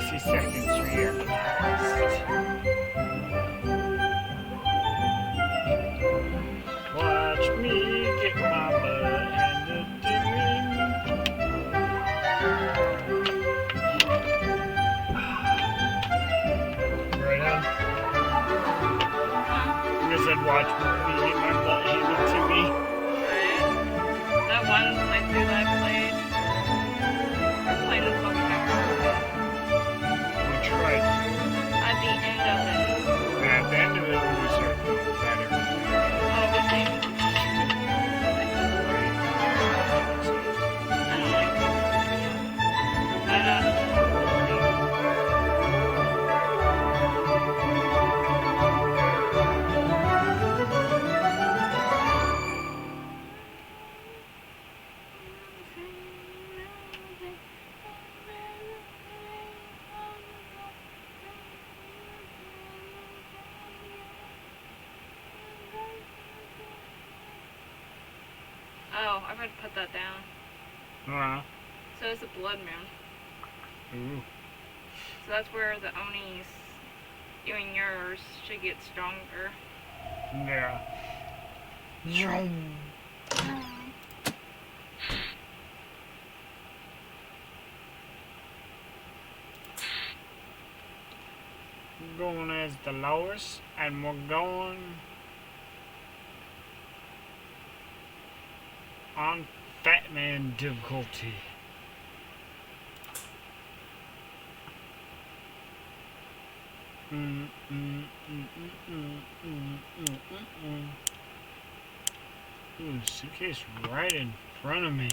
60 seconds reatomized. Watch me get my butt handed to me. Right on. You said watch me get my butt handed to me. Right. That one playthrough that I played. I played this one before. We tried At the end of it. at the end of it when we started doing better. Oh, good thing. I don't like it. Oh, I better put that down. So it's a blood moon. Ooh. So that's where the Onis, you and yours, should get stronger. Yeah. We're going as the lowest, and we're going on Fat Man difficulty. Ooh, suitcase right in front of me.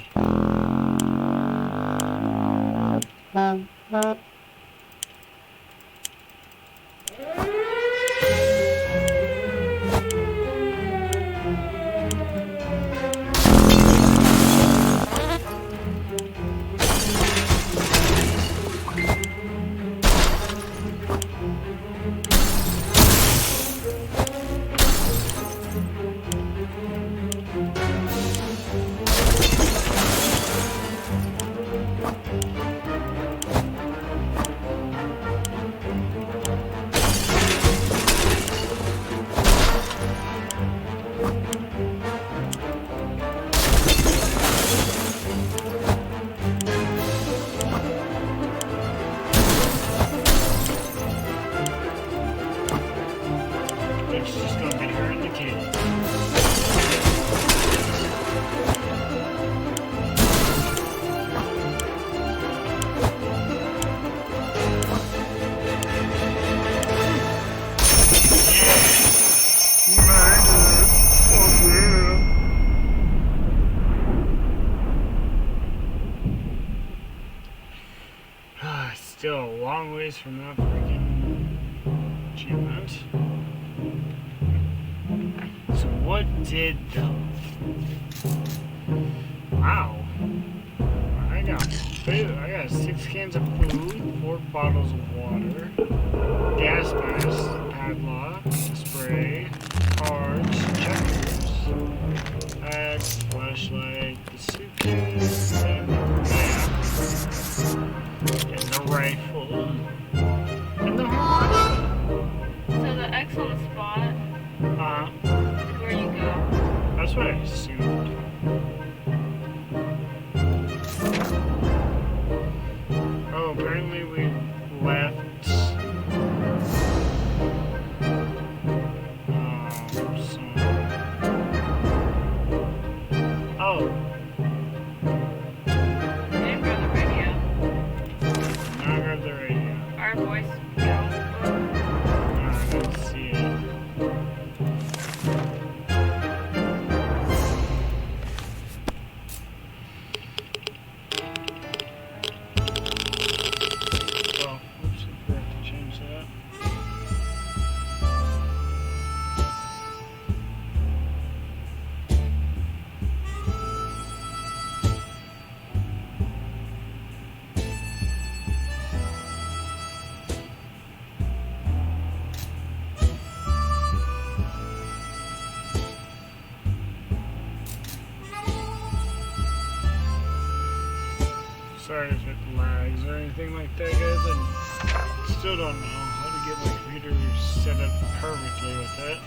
It's just gonna be her and the kid. Still a long ways from that freaking achievement. So what did though? Wow. I got food. I got 6 cans of food, 4 bottles of water, gas mask, padlock, spray, cards, checkers, bag, flashlight, the suitcase, and the map, and the rifle, and the horn. So the X on the spot is where you go. That's what I assumed. Oh, apparently we left. Oh. Didn't grab the radio. Now grab the radio. Our voice. Let's see it. Oh, oops, I forgot to change that. Sorry if it lags or anything like that, guys. Still don't know how to get my computer set up perfectly with it.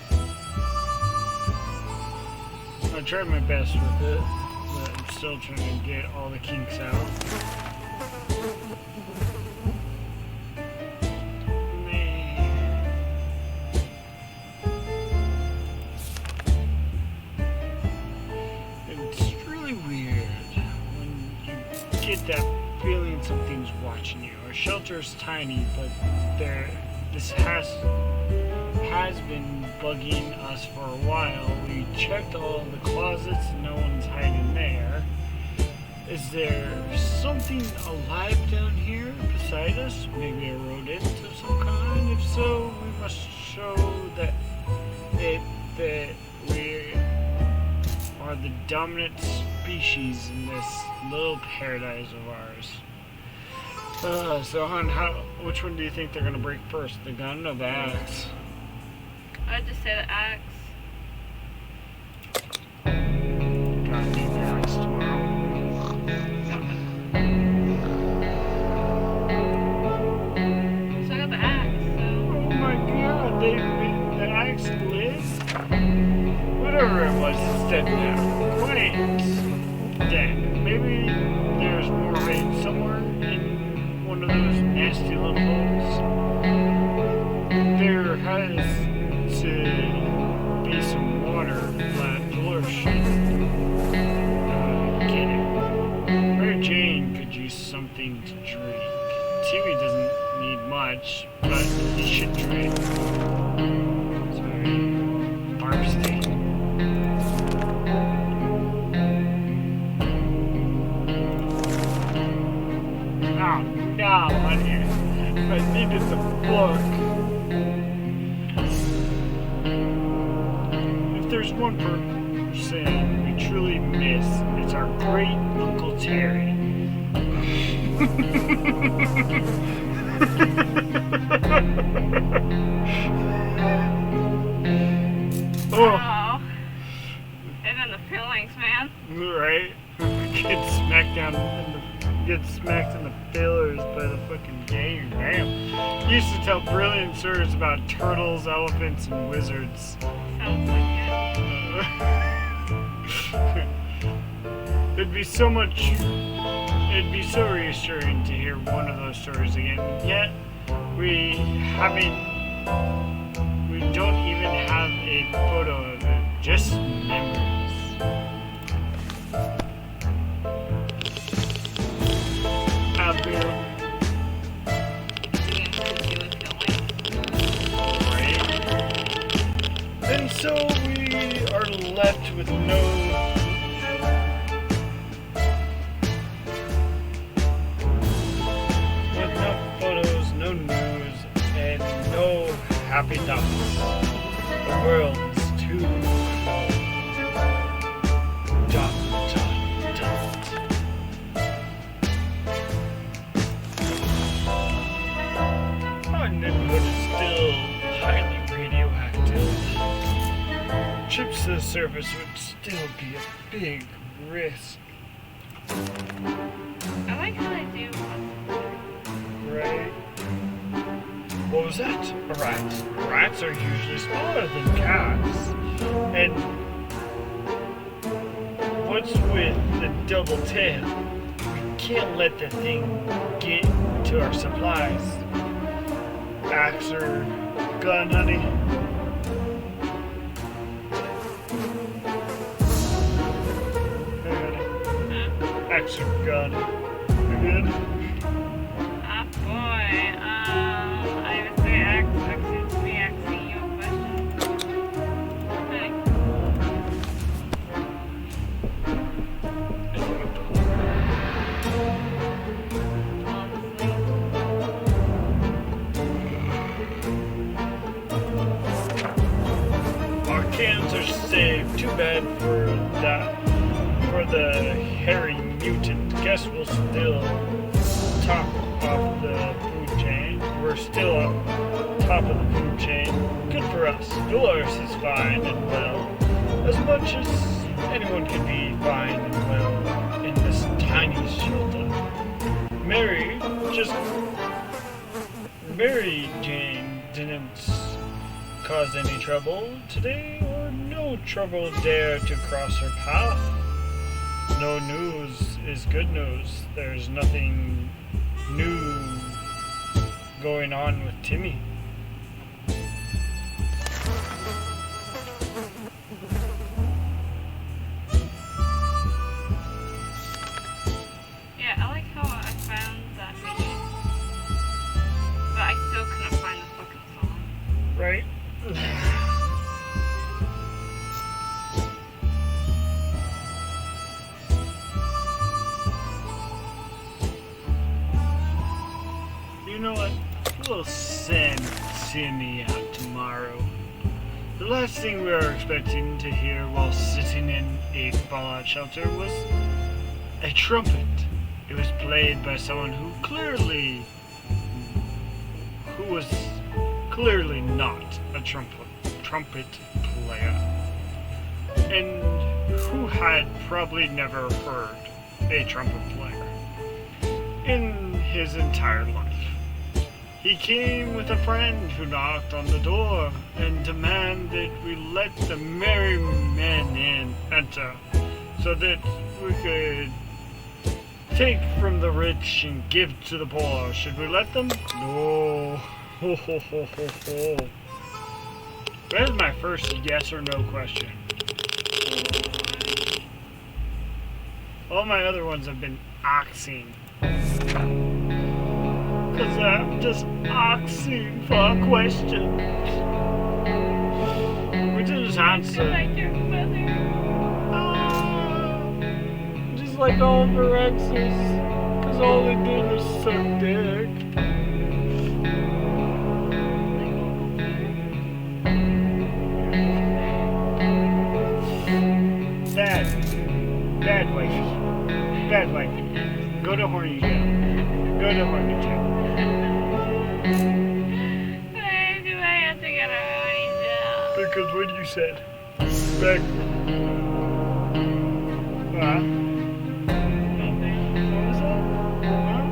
I tried my best with it, but I'm still trying to get all the kinks out. That feeling something's watching you. Our shelter's tiny, but this has been bugging us for a while. We checked all the closets, no one's hiding there. Is there something alive down here beside us? Maybe a rodent of some kind? If so, we must show that we are the dominant species in this little paradise of ours. So, hon, which one do you think they're gonna break first, the gun or the axe? I'd just say the axe. Gotta need the axe tomorrow. So I got the axe. So. Oh my God! The axe lives. Whatever it was, it's dead now. Quiet. Dead. Maybe there's more rain somewhere in one of those nasty little holes. There has to be some water that Dolores should get it. Mary Jane could use something to drink. Timmy doesn't need much, but he should drink. Sorry. Barfsty. Oh, no, I needed the book. If there's one person we truly miss, it's our great Uncle Terry. Oh. And then the feelings, man. Right? Get smacked in the fillers by the fucking game. Damn. He used to tell brilliant stories about turtles, elephants, and wizards. Sounds like it. It'd be so reassuring to hear one of those stories again. Yet, we don't even have a photo of it. Just memories. Out there. Right. And so we are left with no photos, no news, and no happy thoughts. The world is too cold. Dot, dot, dot. Our neighborhood is still highly radioactive. Trips to the surface would still be a big risk. I like how they do. Right? What was that? A rat. Rats are usually smaller than cats. And what's with the double tail? We can't let the thing get to our supplies. Axe or gun, honey? Axe or gun? You good? Ah, boy. I would say axe seems to be asking you a question. Okay. Our cans are saved. Too bad for the hairy mutant. Guess we'll still top of the food chain. We're still on top of the food chain. Good for us. Dolores is fine and well. As much as anyone can be fine and well in this tiny shelter. Mary just Mary Jane didn't cause any trouble today, or no trouble dare to cross her path. No news is good news. There's nothing new going on with Timmy. Yeah, I like how I found that video, but I still couldn't find the fucking song. Right? You know what? We'll send Timmy out tomorrow. The last thing we were expecting to hear while sitting in a fallout shelter was a trumpet. It was played by someone who was clearly not a trumpet player, and who had probably never heard a trumpet player in his entire life. He came with a friend who knocked on the door and demanded we let the merry men enter so that we could take from the rich and give to the poor. Should we let them? No. Ho, ho, ho, ho, ho. That is my first yes or no question. All my other ones have been oxing. Because I'm just oxing for a question. We just answer. Like your mother. Just like all of her exes. Because all they did was suck dick. Bad wifey. Bad wifey. Go to horny jail. Go to horny jail. Why do I have to get a horny jail? Because what you said. Back. What was that? Huh?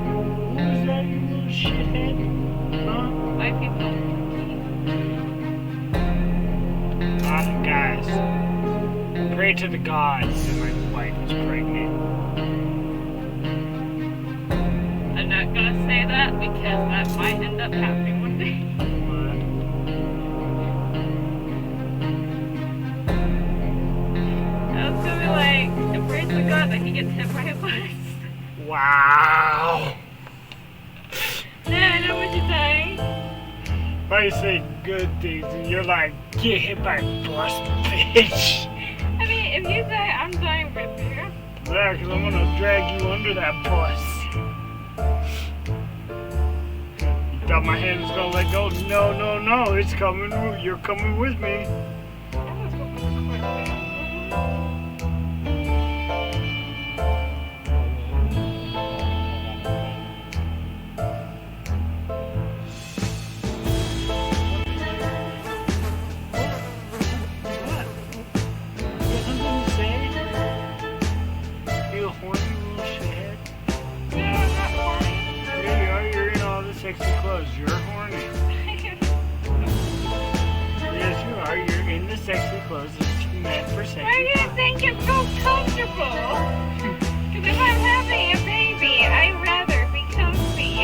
What was that, you little shithead? Huh? White people. Guys. Pray to the gods that my wife was pregnant. I'm not gonna say that because that might end up happening one day. I was gonna be like, and praise the God that he gets hit by a bus. Wow. Yeah, I know what you're saying. Why you say good things and you're like, get hit by a bus, bitch. I mean, if you say I'm dying with you. Yeah, because I'm gonna drag you under that bus. You thought my hand was gonna let go? No, no, no, it's coming. You're coming with me. Sexy clothes, you're horny. Yes, you are. You're in the sexy clothes that's meant for sexy. Why do you think it's so comfortable? Because if I'm having a baby, I'd rather be comfy.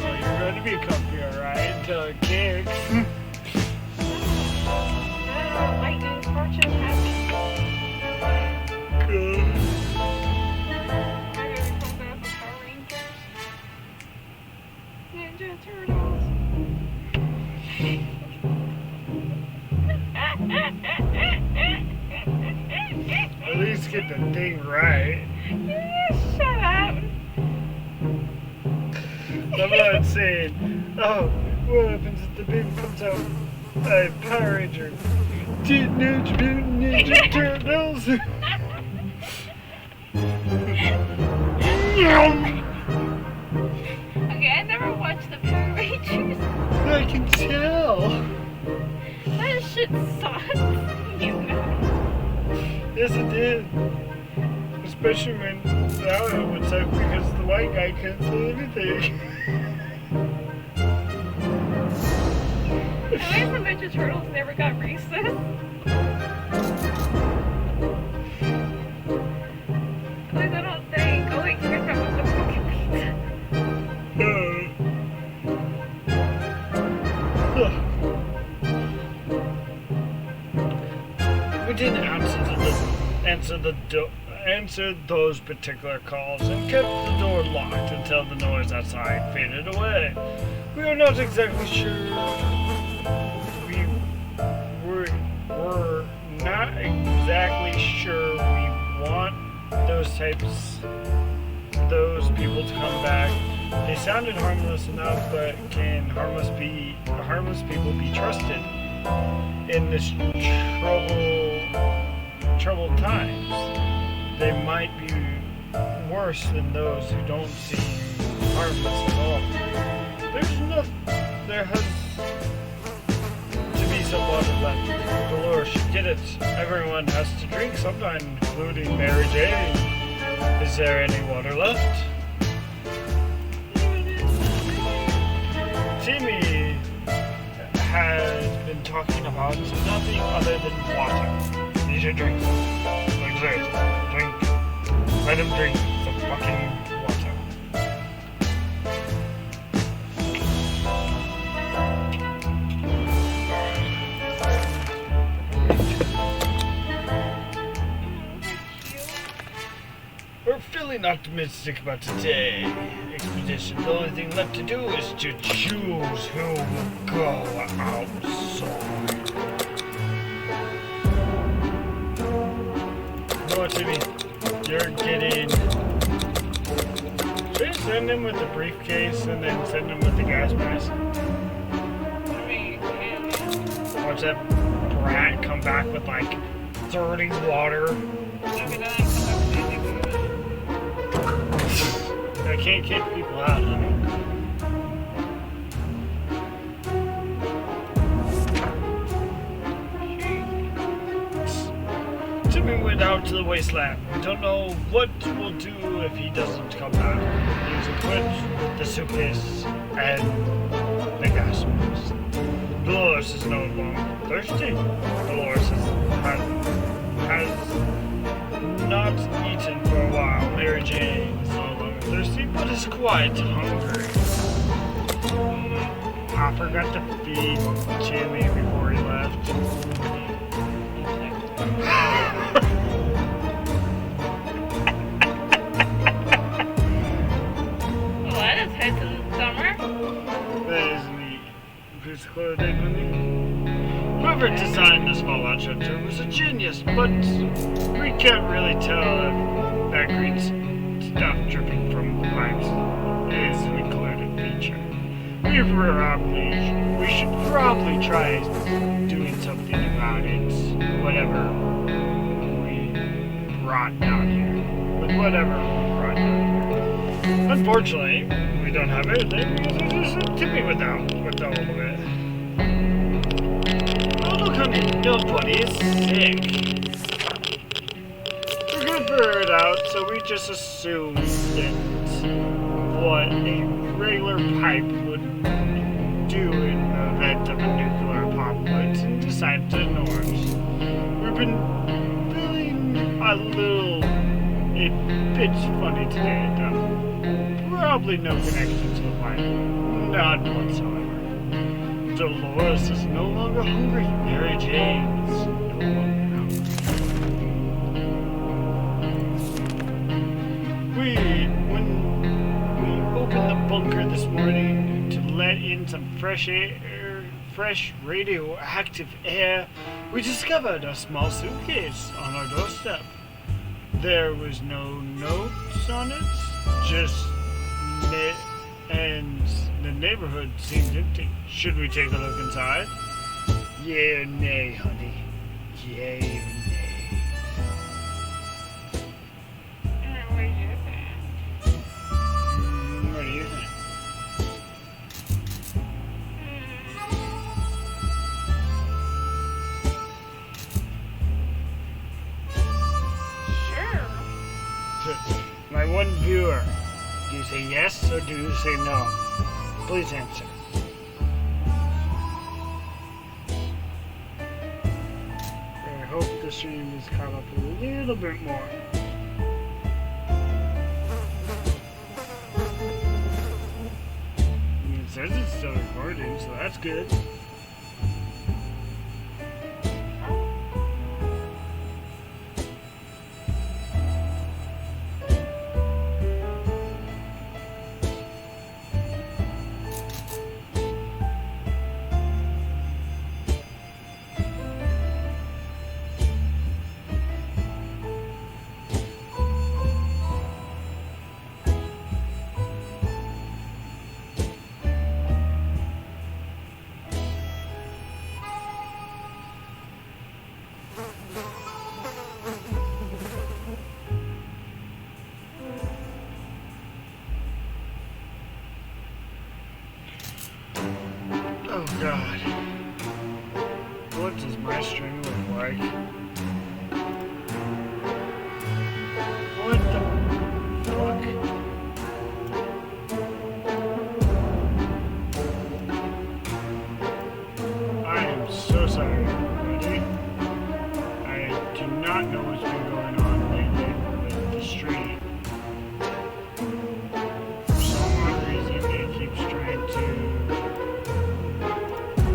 Well, you're going to be comfy, alright? Until it kicks. Lightning fortune happens. Good. Ninja Turtles. At least get the thing right. Yeah, shut up. I'm not saying, oh, what happens if the baby comes out a Power Ranger? Teenage Mutant Ninja Turtles! Okay, I never watched the Power Rangers. I can tell! That shit sucks. You know. Yes, it did. Especially when now it would suck because the white guy couldn't say anything. Why is the Ninja Turtles never got racist? At least I don't think. Oh wait, here's that one. The fucking We didn't answer those particular calls and kept the door locked until the noise outside faded away. We are not exactly sure. We're not exactly sure we want those people to come back. They sounded harmless enough, but can harmless people be trusted in this troubled times? They might be worse than those who don't seem harmless at all. There has to be some water left. Dolores should get it. Everyone has to drink sometime, including Mary Jane. Is there any water left? Timmy has been talking about nothing other than water. You should drink some. Like this. Drink. Let him drink the fucking water. We're feeling optimistic about today's expedition. The only thing left to do is to choose who will go outside. No, Timmy, you're getting... Should I send him with the briefcase and then send him with the gas mask? Watch that brat come back with like 30 water. I can't kick people out, honey. Timmy went out to the wasteland. We don't know what we'll do if he doesn't come back. He's equipped with the suitcase and the gas mask. Dolores is no longer thirsty. Dolores has not eaten for a while. Mary Jane is no longer thirsty, but is quite hungry. I forgot to feed Timmy before he left. Well, that is head to the summer. That is neat. Who's clothing with me? Whoever designed this fallout shelter was a genius, but we can't really tell if that green stuff dripping from the pipes is an included feature. We should probably try doing something about it. Whatever we brought down here. With whatever we brought down here. Unfortunately, we don't have anything because there's just Timmy with all of it. Oh, look, honey, nobody is sick. We're gonna figure it out, so we just assumed that what a regular pipe would do in the event of a nuclear apocalypse and decided to ignore us. We've been feeling a bit funny today, though. Probably no connection to the pipe. None whatsoever. Dolores is no longer hungry. Mary Jane is no longer hungry. When we opened the bunker this morning to let in some fresh radioactive air, we discovered a small suitcase on our doorstep. There was no notes on it, just and the neighborhood seemed empty. Should we take a look inside? Yay or nay, honey? Yay or nay? What do you think? My one viewer, do you say yes or do you say no? Please answer. hope the stream is caught up a little bit more. It says it's still recording, so that's good. Oh God. What does my stream look like? What the fuck? I am so sorry, everybody. I do not know what's been going on lately with the stream. For some odd reason, it keeps trying to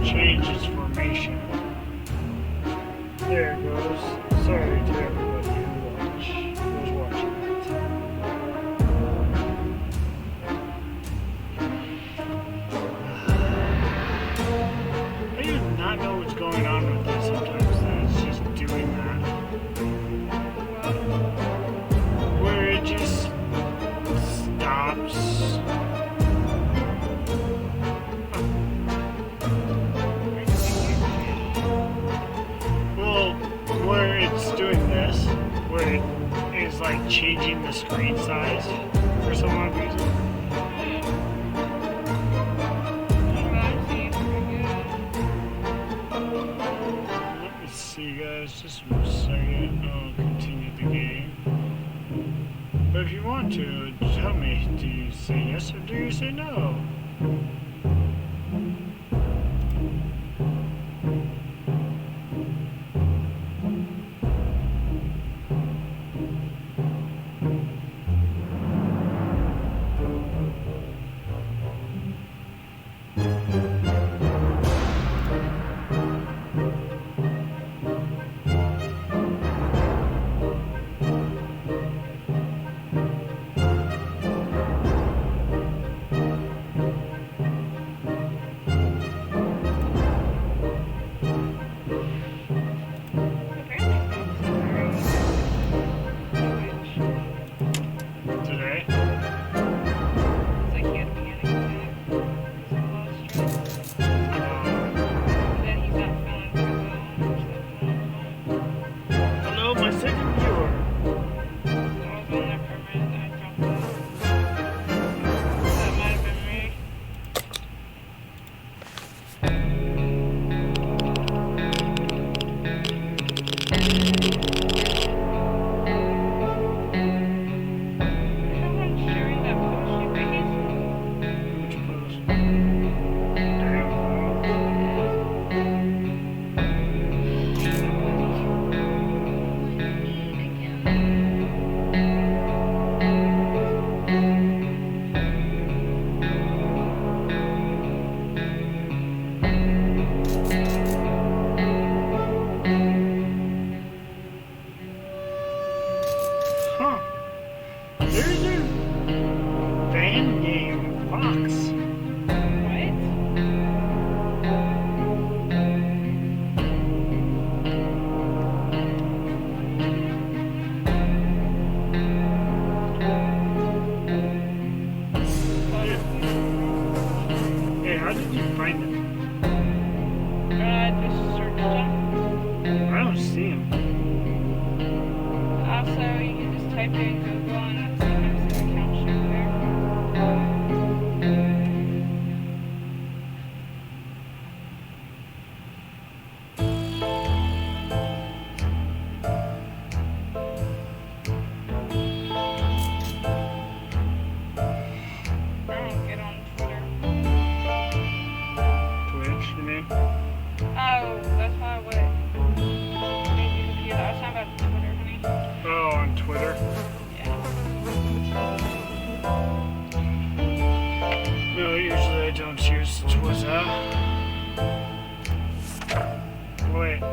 change its formation. There it goes. Sorry to everybody who was watching it. I do not know what's going on with it sometimes, that it's just doing that. Where it just stops. Where it's doing this, where it is like changing the screen size for some odd reason. Let me see, guys, just a second. I'll continue the game. But if you want to, tell me, do you say yes or do you say no?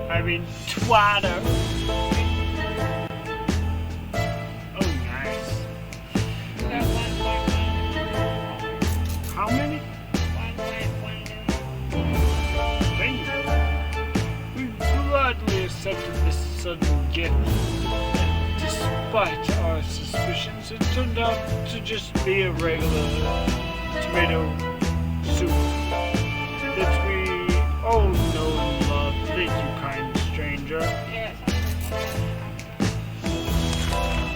I mean, twatter. Oh, nice. Got 1.1. How many? 1.1. Thank you. We gladly accepted this sudden gift. Despite our suspicions, it turned out to just be a regular tomato soup that we all know and love. Thank you, kind stranger. Yes.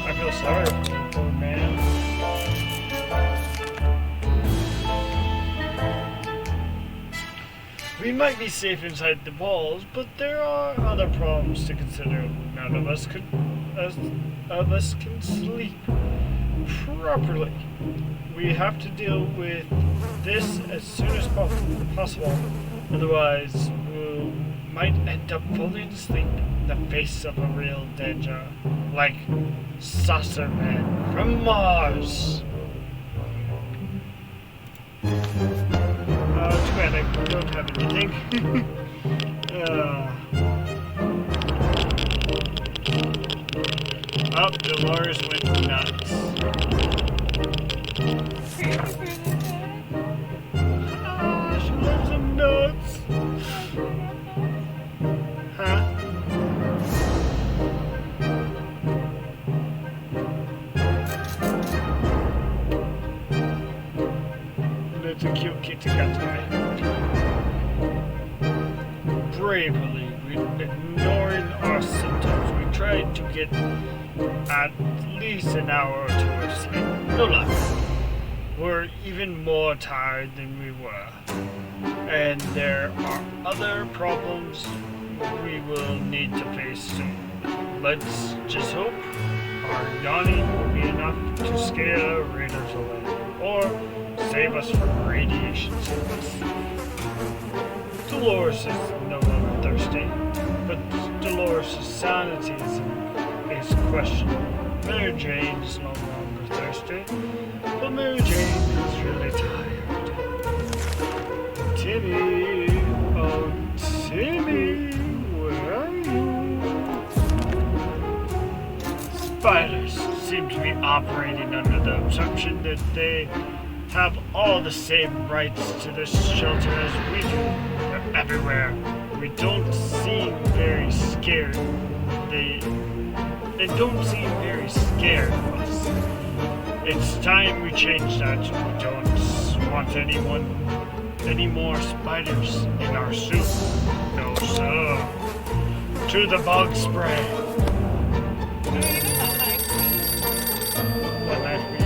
I feel sorry for you, poor man. We might be safe inside the walls, but there are other problems to consider. None of us can sleep properly. We have to deal with this as soon as possible. Otherwise, we might end up falling asleep in the face of a real danger, like Saucer Man from Mars. Too bad I don't have anything. Oh, Dolores went nuts. She loves them nuts. Huh? That's a cute kitty cat guy. Bravely, ignoring our symptoms, we tried to get at least an hour or two of sleep. No luck. We're even more tired than we were. And there are other problems we will need to face soon. Let's just hope our yawning will be enough to scare raiders away. Or save us from radiation sickness. Dolores is no longer thirsty, but Dolores' sanity is questionable. Mary Jane is no longer thirsty, but Mary Jane is really tired. Timmy, oh Timmy, where are you? Spiders seem to be operating under the assumption that they have all the same rights to this shelter as we do. They're everywhere. We don't seem very scared. They don't seem very scared of us. It's time we change that. We don't want any more spiders in our soup. No, sir. To the bug spray. What knife mean?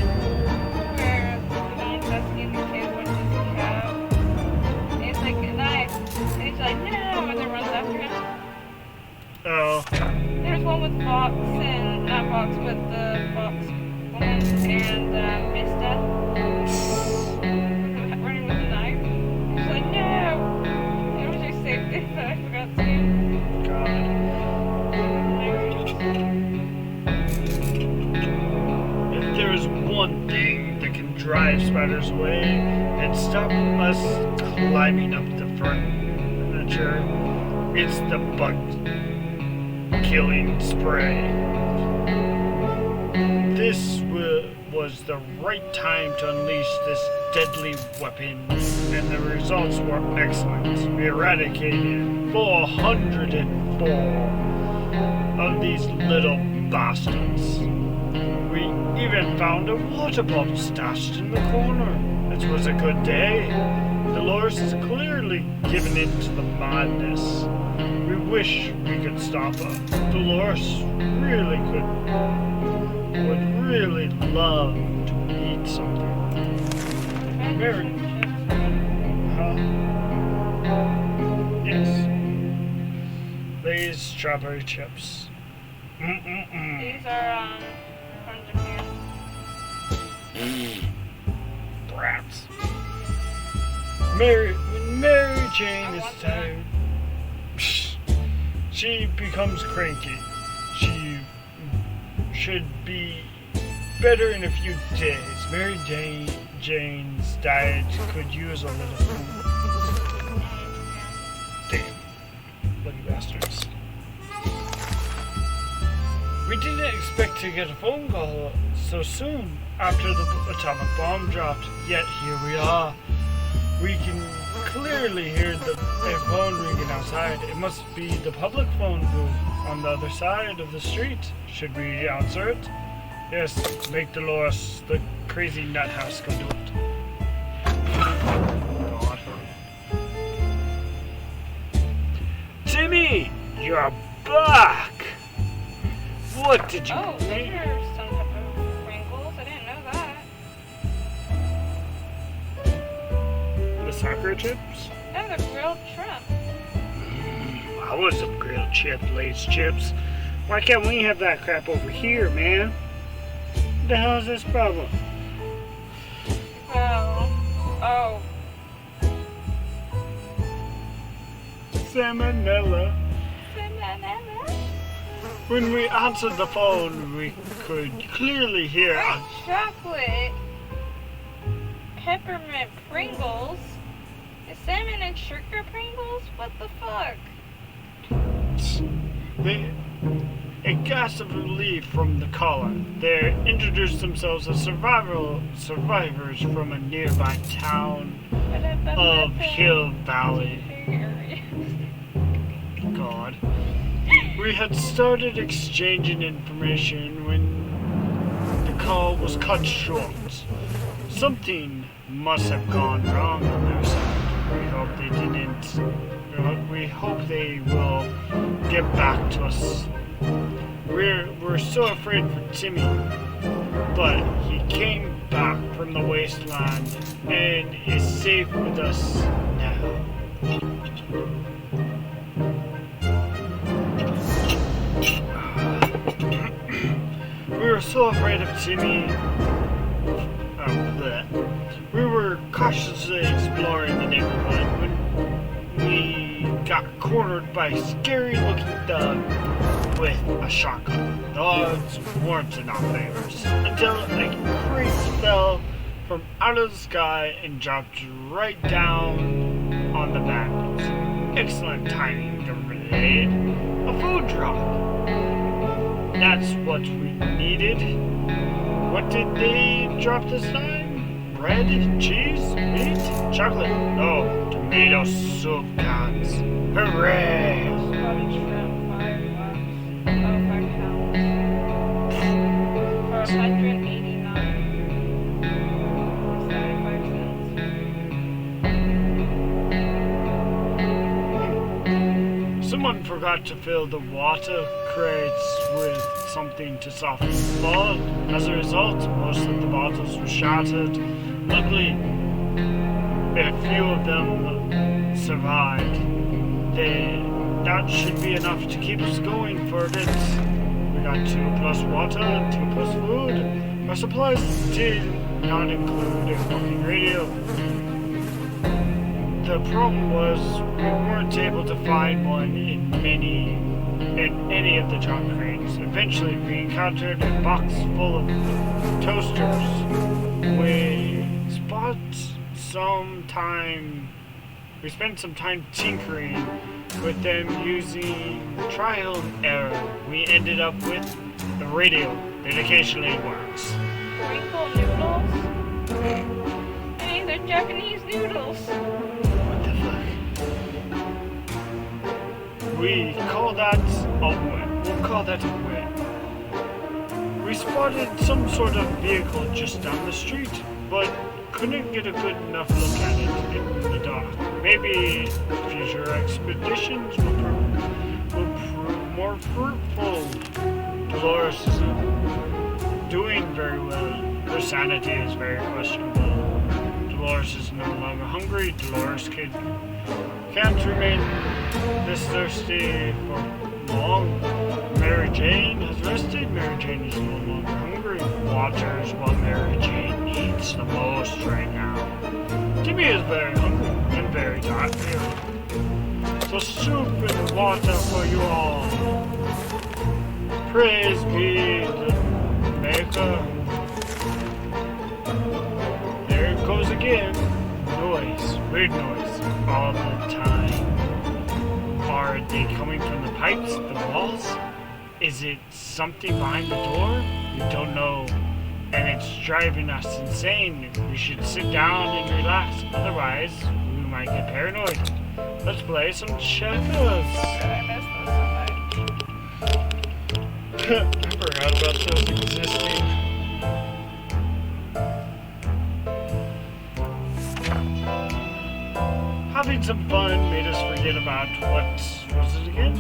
Oh. There's one with Fox and not Fox, but the Fox woman and Mista running with a knife. She's like, no! It was your safety, but I forgot to. God. If there is one thing that can drive spiders away and stop us climbing up the furniture, it's the bug killing spray. This was the right time to unleash this deadly weapon, and the results were excellent. We eradicated 404 of these little bastards. We even found a water bottle stashed in the corner. It was a good day. Dolores is clearly given in to the madness. We wish we could stop her. Dolores would really love to eat something. Mary. Huh? Yes. Lay's strawberry chips. These are from Japan. Brats. When Mary Jane is tired, she becomes cranky. She should be better in a few days. Mary Jane's diet could use a little food. Damn. Lucky bastards. We didn't expect to get a phone call so soon after the atomic bomb dropped, yet here we are. We can clearly hear the phone ringing outside. It must be the public phone booth on the other side of the street. Should we answer it? Yes, make Dolores, the crazy nut house, go do it. God. Timmy, you're back! What did you Oh, those are some type of Pringles. I didn't know that. The soccer chips? No, they're grilled shrimp. I want some grilled chip, Lay's chips. Why can't we have that crap over here, man? What the hell is this problem? Well, oh. Salmonella. Salmonella. When we answered the phone, we could clearly hear White chocolate. Peppermint Pringles. The salmon and sugar Pringles? What the fuck? a gasp of relief from the caller. They introduced themselves as survivors from a nearby town of Hill Valley. God. We had started exchanging information when the call was cut short. Something must have gone wrong on their side. We hope they didn't. We hope they will get back to us. We're so afraid for Timmy, but he came back from the wasteland and is safe with us now. We were so afraid of Timmy. We were cautiously exploring the neighborhood when we got cornered by a scary-looking thug with a shotgun. The odds weren't in our favors until a crate fell from out of the sky and dropped right down on the bandits. Excellent timing, Government aid. A food drop. That's what we needed. What did they drop this time? Bread, cheese, meat, chocolate? No, tomato soup cans. Hooray! Spotted shrimp, $5. Oh, 5 pounds. For 189.75 cents. Someone forgot to fill the water crates with something to soften the blow. As a result, most of the bottles were shattered. Luckily, a few of them survived. That should be enough to keep us going for a bit. We got 2 plus water, 2 plus food. Our supplies did not include a working radio. The problem was we weren't able to find one in any of the drop crates. Eventually, we encountered a box full of toasters. We spent some time tinkering with them using trial and error. We ended up with a radio that occasionally works. Crinkle noodles? Hey, they're Japanese noodles. What the fuck? We call that a win. We'll call that a win. We spotted some sort of vehicle just down the street, but couldn't get a good enough look at it in the dark. Maybe future expeditions will prove more fruitful. Dolores is doing very well. Her sanity is very questionable. Dolores is no longer hungry. Dolores can't remain this thirsty for long. Mary Jane has rested. Mary Jane is no longer hungry. Water is what Mary Jane needs the most right now. Timmy is very hungry and very tired. So soup and water for you all. Praise be the Maker. There it goes again. Noise, weird noise, all the time. Are they coming from the pipes, the walls? Is it something behind the door? We don't know. And it's driving us insane. We should sit down and relax. Otherwise, we might get paranoid. Let's play some checkers. I miss those so much. I forgot about those existing. Having some fun made us forget about what was it again?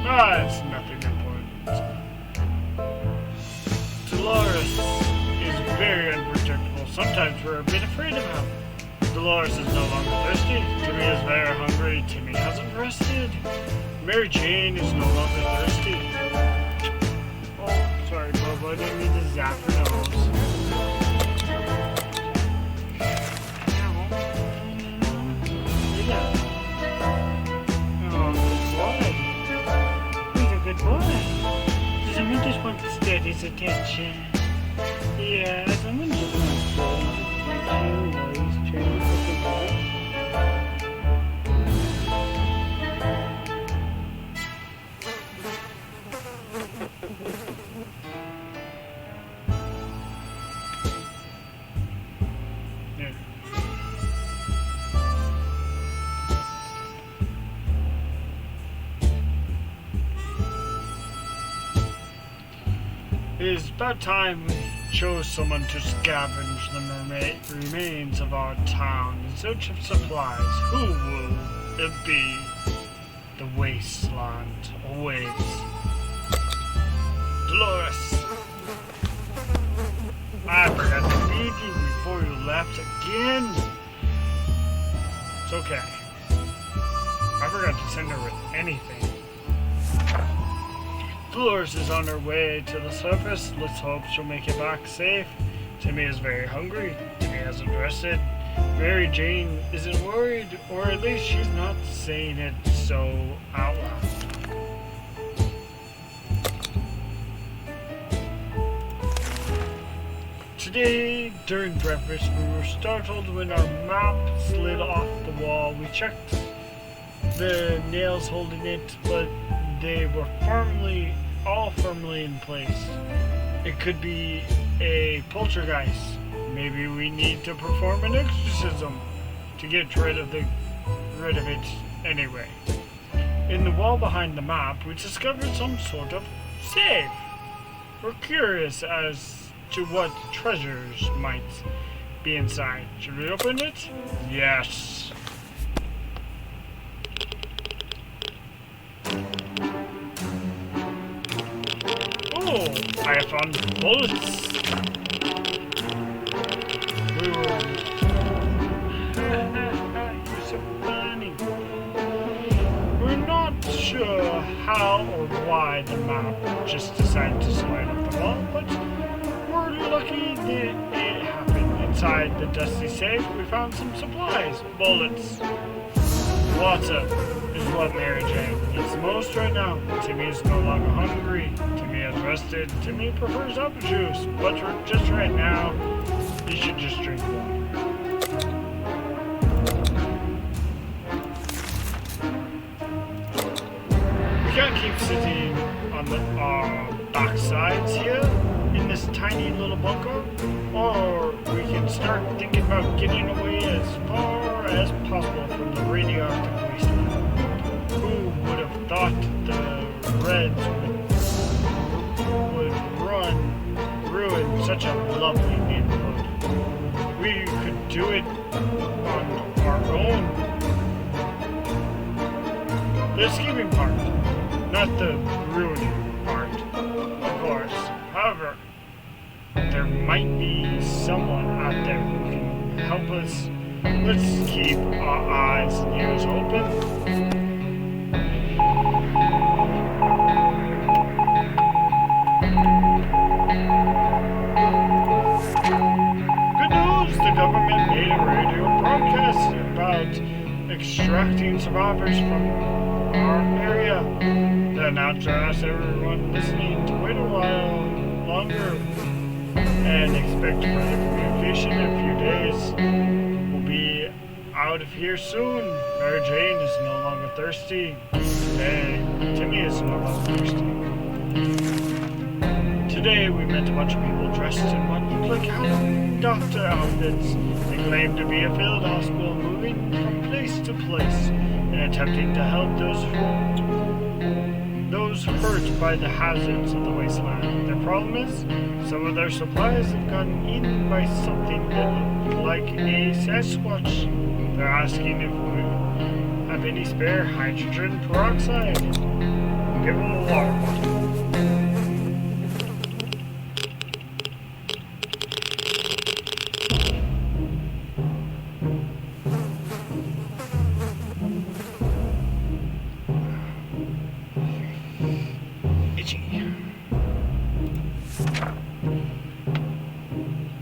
It's nothing important. Dolores is very unpredictable. Sometimes we're a bit afraid of him. Dolores is no longer thirsty. Timmy is very hungry. Timmy hasn't rested. Mary Jane is no longer thirsty. Oh, sorry, Bobo. I didn't mean to zap your nose. Good boy. Someone just wants to steal his attention. Yeah, someone just wants to steal his attention while he's training for football. It is about time we chose someone to scavenge the remains of our town in search of supplies. Who will it be? The wasteland awaits. Dolores! I forgot to feed you before you left again. It's okay. I forgot to send her with anything. Dolores is on her way to the surface. Let's hope she'll make it back safe. Timmy is very hungry. Timmy hasn't rested. Mary Jane isn't worried, or at least she's not saying it so out loud. Today, during breakfast, we were startled when our map slid off the wall. We checked the nails holding it, but they were all firmly in place. It could be a poltergeist. Maybe we need to perform an exorcism to get rid of it anyway. In the wall behind the map, we discovered some sort of safe. We're curious as to what treasures might be inside. Should we open it? Yes. Oh, I have found bullets. You're so funny. We're not sure how or why the map just decided to slide off the wall, but we're lucky that it happened. Inside the dusty safe, we found some supplies. Bullets. Water is what Mary Jane needs the most right now. Timmy is no longer hungry. Timmy has rested. Timmy prefers apple juice, but just right now, he should just drink water. We can't keep sitting on the backsides here in this tiny little bunker, or we can start thinking about getting away as far as possible from the radioactive wasteland. Who would have thought the Reds would ruin such a lovely neighborhood? We could do it on our own. The escaping part, not the ruining part, of course. However, there might be someone out there who can help us. Let's keep our eyes and ears open. Good news! The government made a radio broadcast about extracting survivors from our area. The announcer asked everyone listening to wait a while longer and expect further communication in a few days. We'll be out of here soon. Mary Jane is no longer thirsty. Hey, Timmy is no longer thirsty. Today we met a bunch of people dressed in what looked like Halloween doctor outfits. They claimed to be a field hospital moving from place to place and attempting to help those hurt by the hazards of the wasteland. Their problem is, some of their supplies have gotten eaten by something that looked like a Sasquatch. They're asking if we have any spare hydrogen peroxide. Give them a water bottle.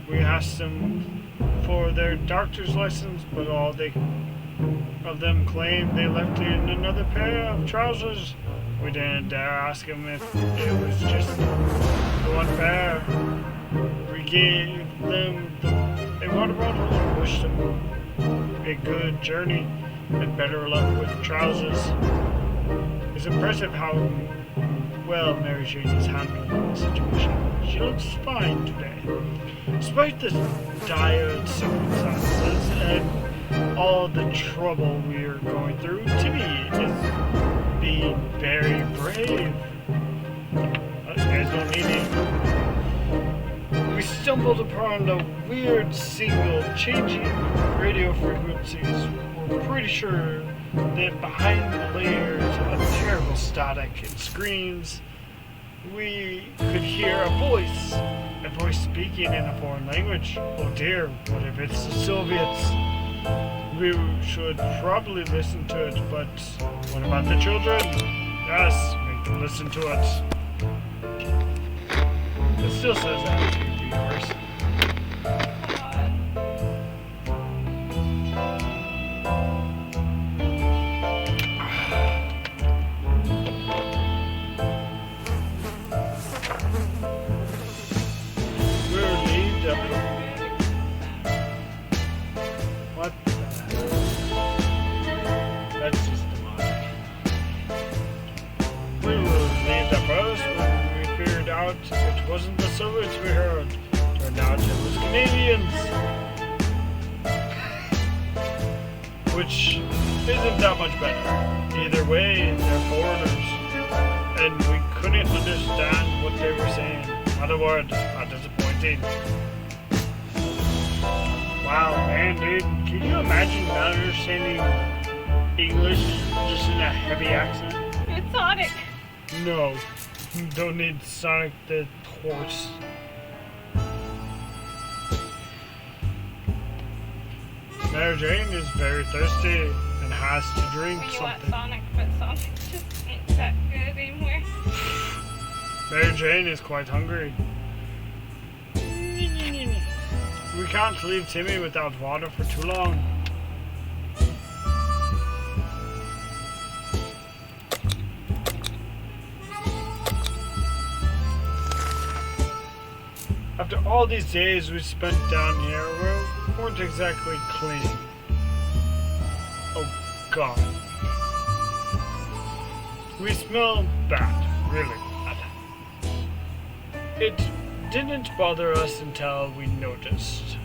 We asked them for their doctor's license, but all of them claimed they left in another pair of trousers. We didn't dare ask them if it was just the one pair. We gave them a water bottle and wished them a good journey and better luck with trousers. It's impressive how well Mary Jane is handling the situation. She looks fine today. Despite the dire circumstances and all the trouble we're going through, Timmy is being very brave. There's no meaning. We stumbled upon a weird signal changing radio frequencies. We're pretty sure that behind the layers of terrible static and screams, we could hear a voice speaking in a foreign language. Oh dear, what if it's the Soviets? We should probably listen to it, but what about the children? Yes, make them listen to it. It still says that to be yours. What the hell? That's just demonic. We were relieved at first when we figured out it wasn't the Soviets we heard. Turned out it was Canadians. Which isn't that much better. Either way, they're foreigners. And we couldn't understand what they were saying. Not a word. How disappointing. Wow, man, dude. Can you imagine not understanding English just in a heavy accent? It's Sonic. No. You don't need Sonic the horse. Mary Jane is very thirsty and has to drink You want something. Sonic, but Sonic just ain't that good anymore. Mary Jane is quite hungry. We can't leave Timmy without water for too long. After all these days we spent down here, we weren't exactly clean. Oh God. We smell bad, really bad. It didn't bother us until we noticed.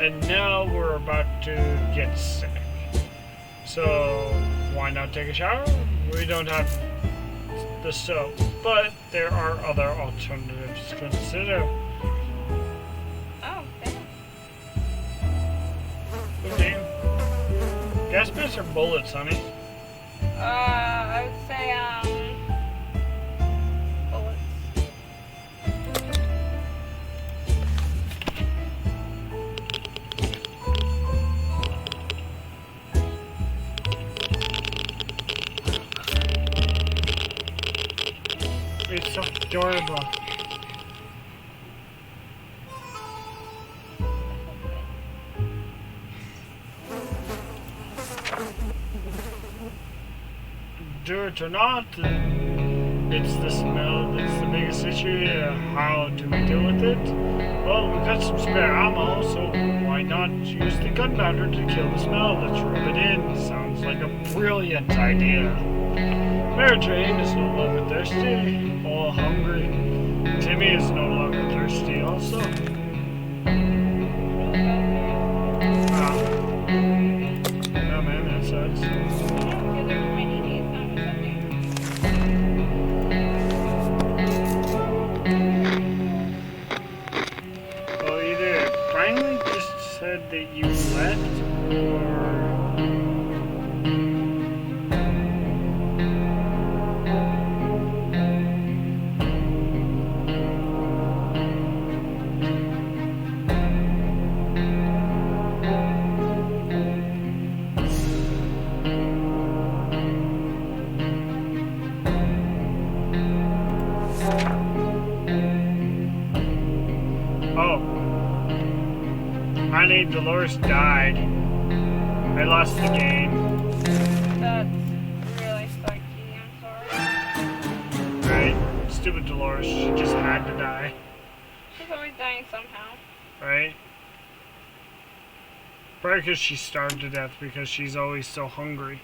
And now we're about to get sick. So why not take a shower? We don't have the soap, but there are other alternatives to consider. Oh, damn. Okay. Gas pits or bullets, honey? I would say, bullets. It's so adorable. Do it or not, it's the smell that's the biggest issue. How do we deal with it? Well, we've got some spare ammo, so why not use the gunpowder to kill the smell? Let's rub it in. Sounds like a brilliant idea. Mary Jane is no longer thirsty or hungry. Timmy enemy is no longer thirsty also. Oh. Oh man, that sucks. Well, either it finally just said that you left, or... Oh. My name Dolores died. I lost the game. That's really sucky, I'm sorry. Right? Stupid Dolores. She just had to die. She's always dying somehow. Right? Probably because she starved to death because she's always so hungry.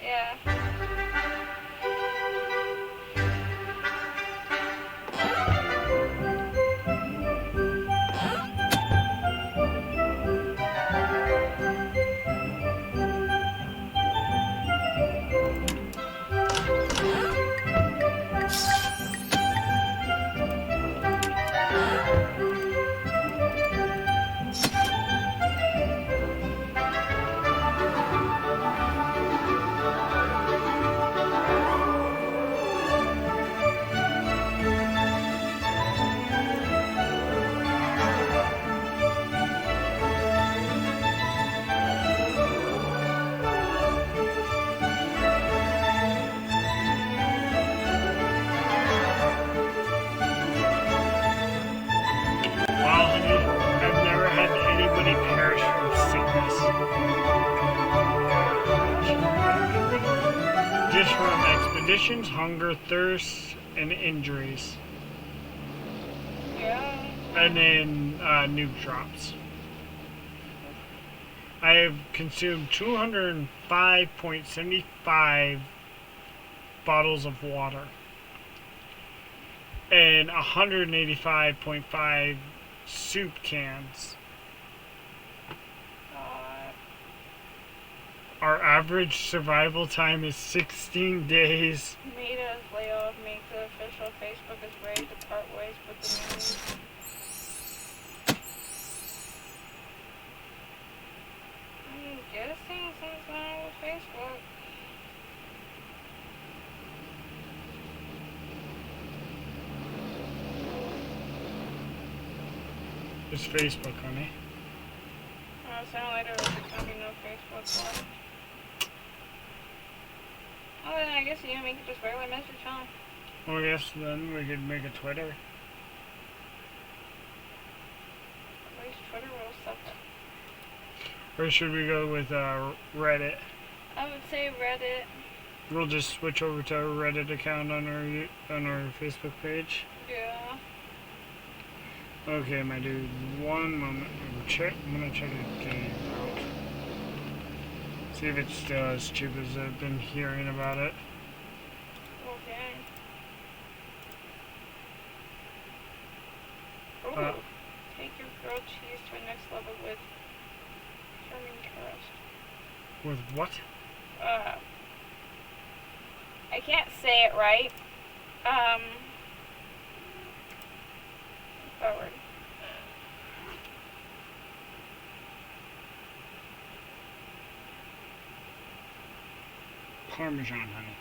Yeah. Wow, honey, I've never had anybody perish from sickness. Just from expeditions, hunger, thirst, and injuries. Yeah. And then nuke drops. I have consumed 205.75 bottles of water. And 185.5 soup cans. God. Our average survival time is 16 days. Maida's layoff makes it official. Facebook is ready to part ways with the news. I'm guessing something's wrong with Facebook. It's Facebook, honey. Sooner or later there's gonna be no Facebook left. Oh, then I guess you can make it just regular message, huh? Well, I guess then we could make a Twitter. At least Twitter will suffer. Or should we go with Reddit? I would say Reddit. We'll just switch over to our Reddit account on our Facebook page. Yeah. Okay, my dude. One moment. I'm gonna check the game out. See if it's still as cheap as I've been hearing about it. Okay. Ooh. Take your grilled cheese to a next level with Herman Crust. With what? I can't say it right. Forward. Parmesan, honey.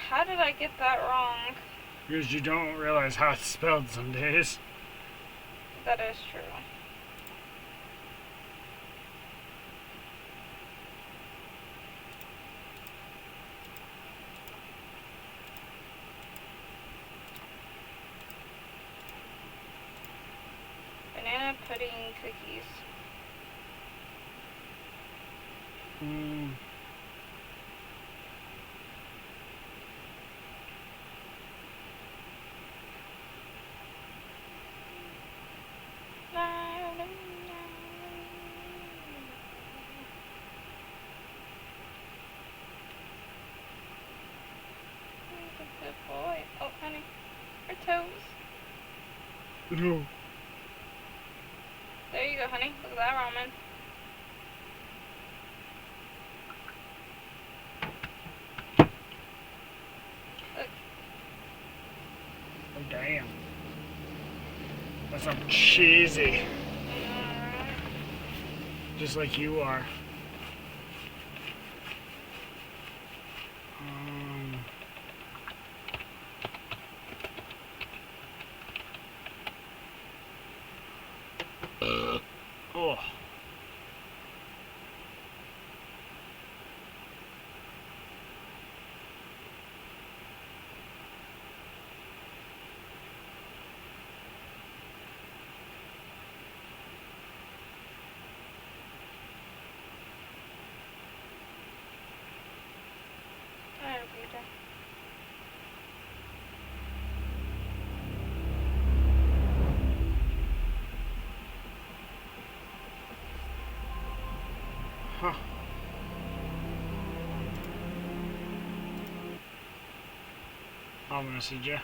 How did I get that wrong? Because you don't realize how it's spelled some days. That is true. Banana pudding cookies. Good boy. Oh, honey. No. There you go, honey. Look at that ramen. Look. Oh, damn. That's some cheesy. Just like you are. Oh. Alright, Peter. Huh. I'll message you.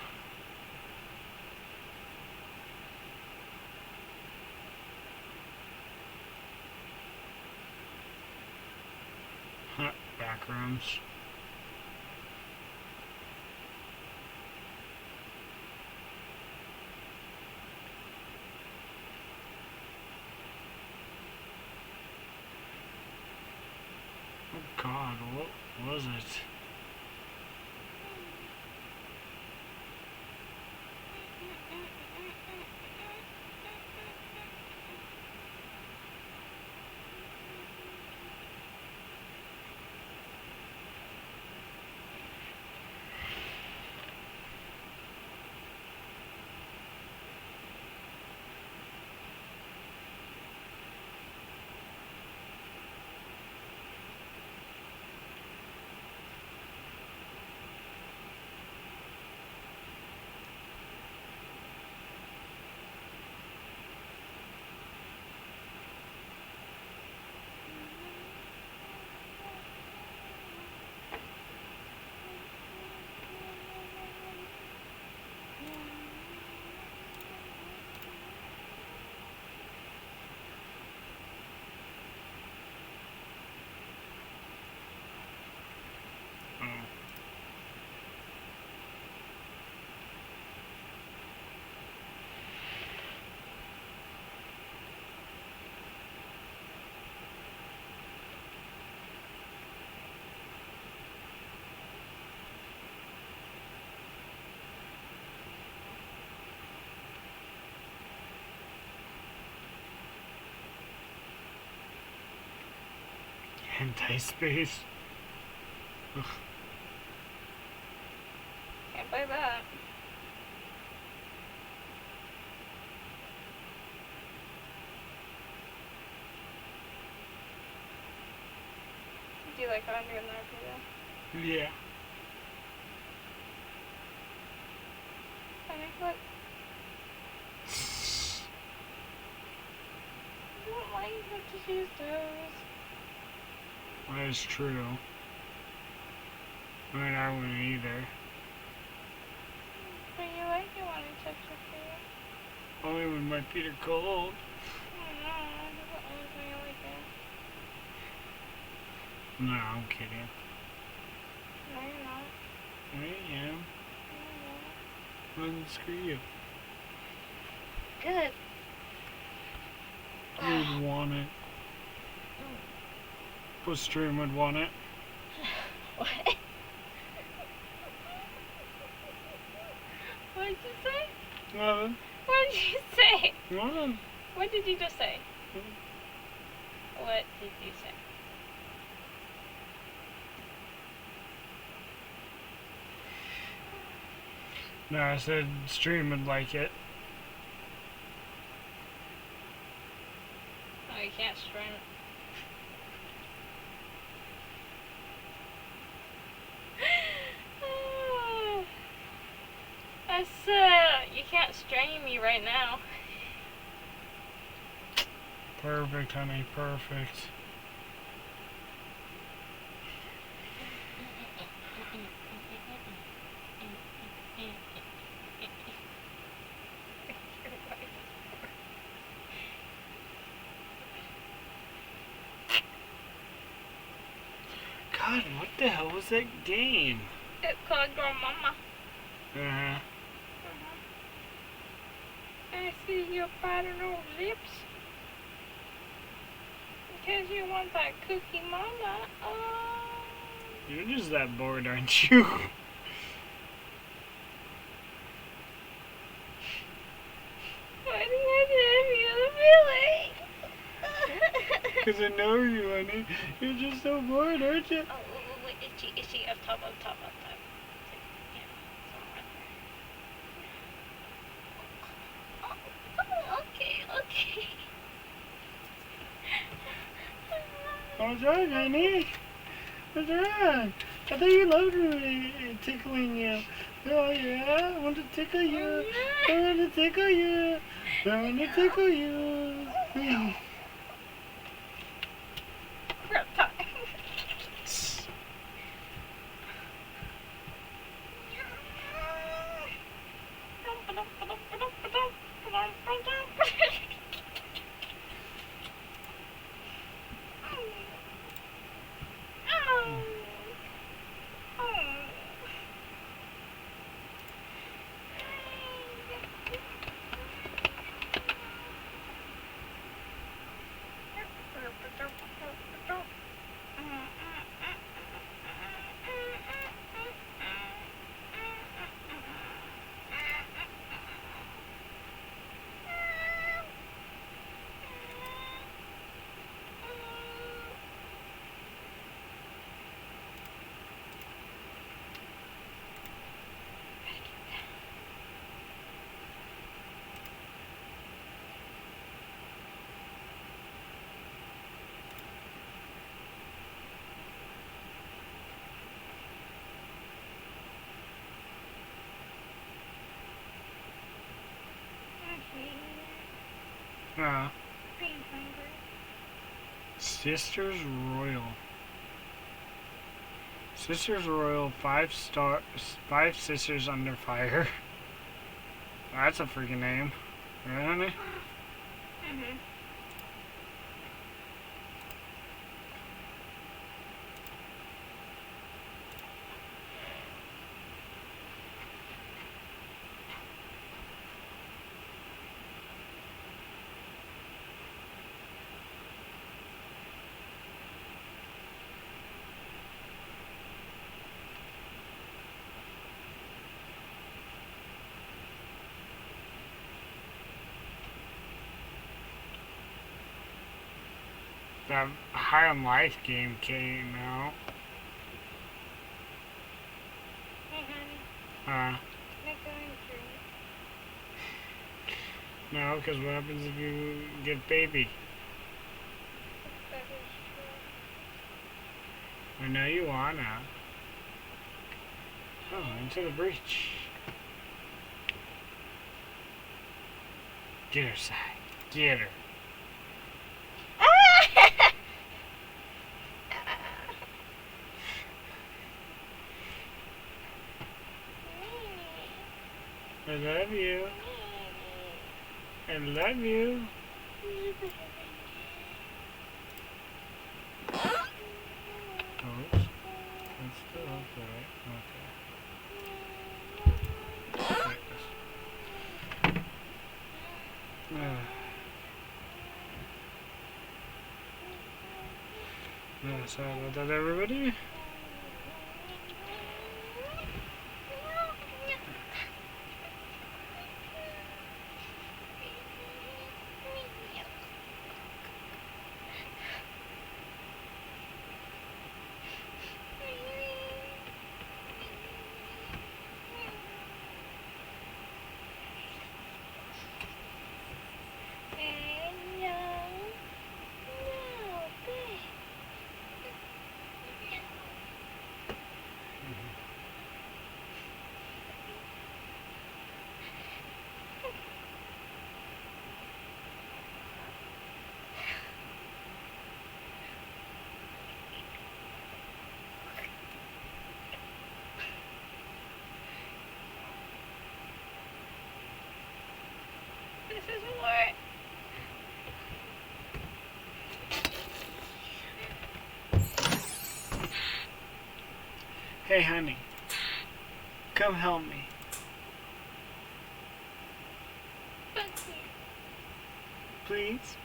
Huh. Backrooms. Oh God, what was it? Oh. Anti-space. Ugh. Can't play that. Do you like how I'm doing that, Peter? Yeah. Honey, look. I don't like how to use those. That is true. I mean, I wouldn't either. But you like it when I touch your feet. Only when my feet are cold. I know, that's the only thing I like it. No, I'm kidding. No, you're not. I am. No, you're not. Well, screw you. Good. You'd want it. What stream would want it? What? What did you say? Nothing. What did you say? Nothing. What did you just say? What did you say? No, I said stream would like it. Oh, you can't stream it. You can't strain me right now. Perfect, honey, perfect. the hell was that game? It's called Your Mama. Uh-huh. I see you biting those lips. Because you want that cookie mama. You're just that bored, aren't you? Why do I have the feeling? Because I know you, honey. You're just so bored, aren't you? Oh, wait, itchy, up top. Yeah, somewhere there. Oh, okay. What's wrong, honey? What's wrong? I thought you loved me tickling you. Oh, yeah? I want to tickle you. I want to tickle you. I want to tickle you. Crap time. Being hungry. Sisters Royal. Sisters Royal, 5 sisters under fire. That's a freaking name. Right, honey? Mm-hmm. That High on Life game came out. Hey, honey. Uh, Not going through. no, because what happens if you get baby? That is true. I know you wanna. Oh, into the breach. Get her, Sai. Get her. I love you. I love you. Oops. That's still up there. Okay. Like this. Sorry about that, everybody. This is what Hey, honey. Come help me. Please?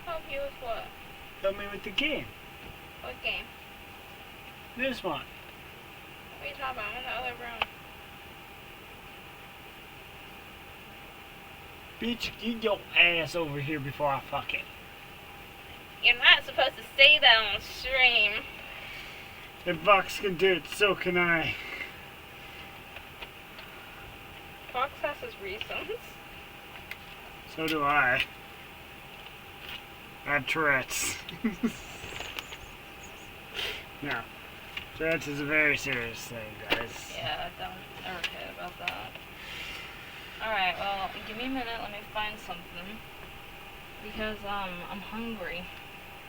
Help you with what? Help me with the game. What game? This one. What are you talking about? I'm in the other room. Bitch, get your ass over here before I fuck it. You're not supposed to say that on stream. If Vox can do it, so can I. Fox has his reasons. So do I. I have Tourette's. No. Tourette's is a very serious thing, guys. Yeah, don't ever care about that. Alright, well, give me a minute, let me find something. Because, I'm hungry.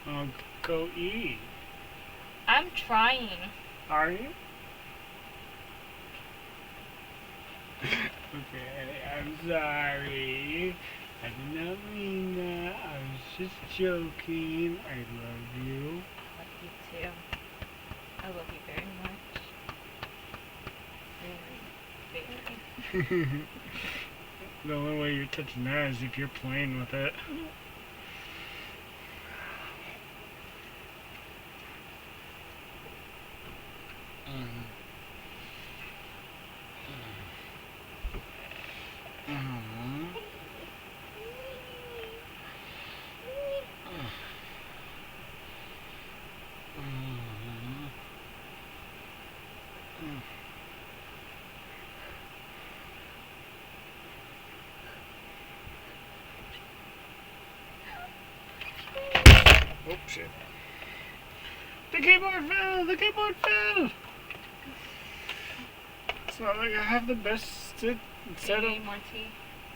I'll go eat. I'm trying. Are you? Okay, I'm sorry. I did not mean that. I was just joking. I love you. I love you too. I love you very much. Very, very. The only way you're touching that is if you're playing with it. Oh shit. The keyboard fell! The keyboard fell! It's not like I have the best Do you setup. need more tea?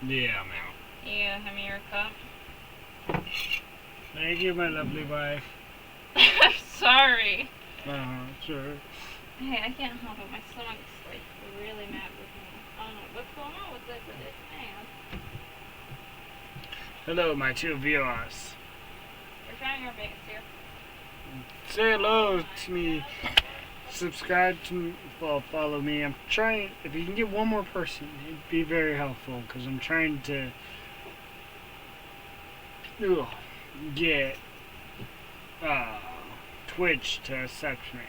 Yeah, I'm out. Yeah, hand me your cup. Thank you, my lovely wife. I'm sorry. Sure. Hey, I can't help it. My stomach's like really mad with me. I don't know what's going on with it, but it's mad. Hello, my two viewers. We're trying our best here. Say hello to me. Subscribe to me. Well, follow me. I'm trying. If you can get one more person, it'd be very helpful because I'm trying to get Twitch to accept me.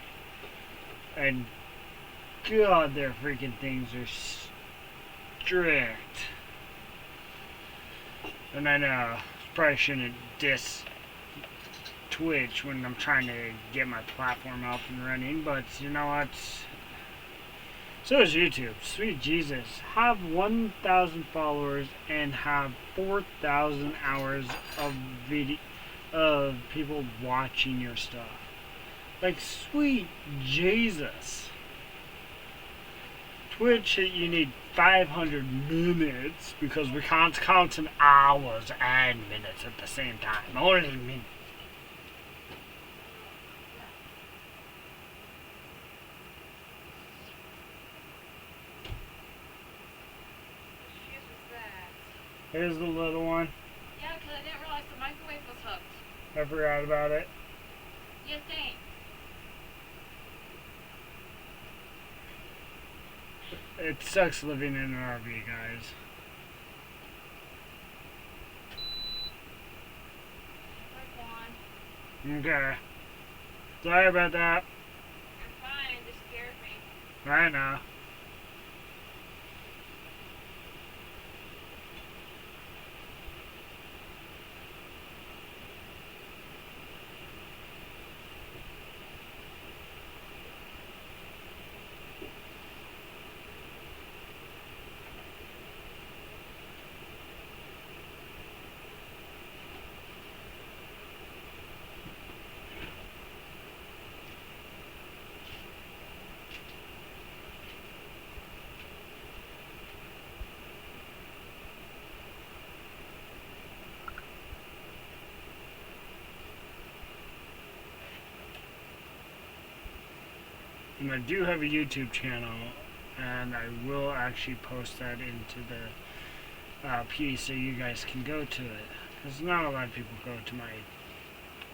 And God, their freaking things are strict. And I know probably shouldn't diss Twitch when I'm trying to get my platform up and running, but you know what? So is YouTube. Sweet Jesus. Have 1,000 followers and have 4,000 hours of video of people watching your stuff. Like, sweet Jesus. Twitch, you need 500 minutes because we can't count in hours and minutes at the same time. Only minutes. Here's the little one. Yeah, because I didn't realize the microwave was hooked. I forgot about it. Yeah, thanks. It sucks living in an RV, guys. Okay. Sorry about that. I'm fine, it just scared me. I know. And I do have a YouTube channel, and I will actually post that into the piece so you guys can go to it. Because not a lot of people go to my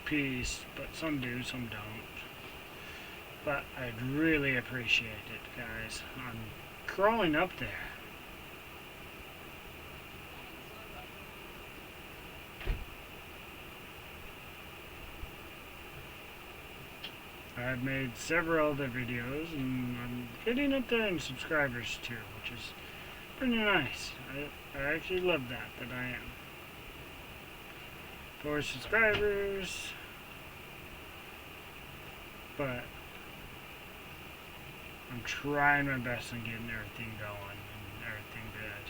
piece, but some do, some don't. But I'd really appreciate it, guys. I'm crawling up there. I've made several other videos, and I'm getting up there in subscribers too, which is pretty nice. I actually love that I am. 4 subscribers, but I'm trying my best on getting everything going and everything good.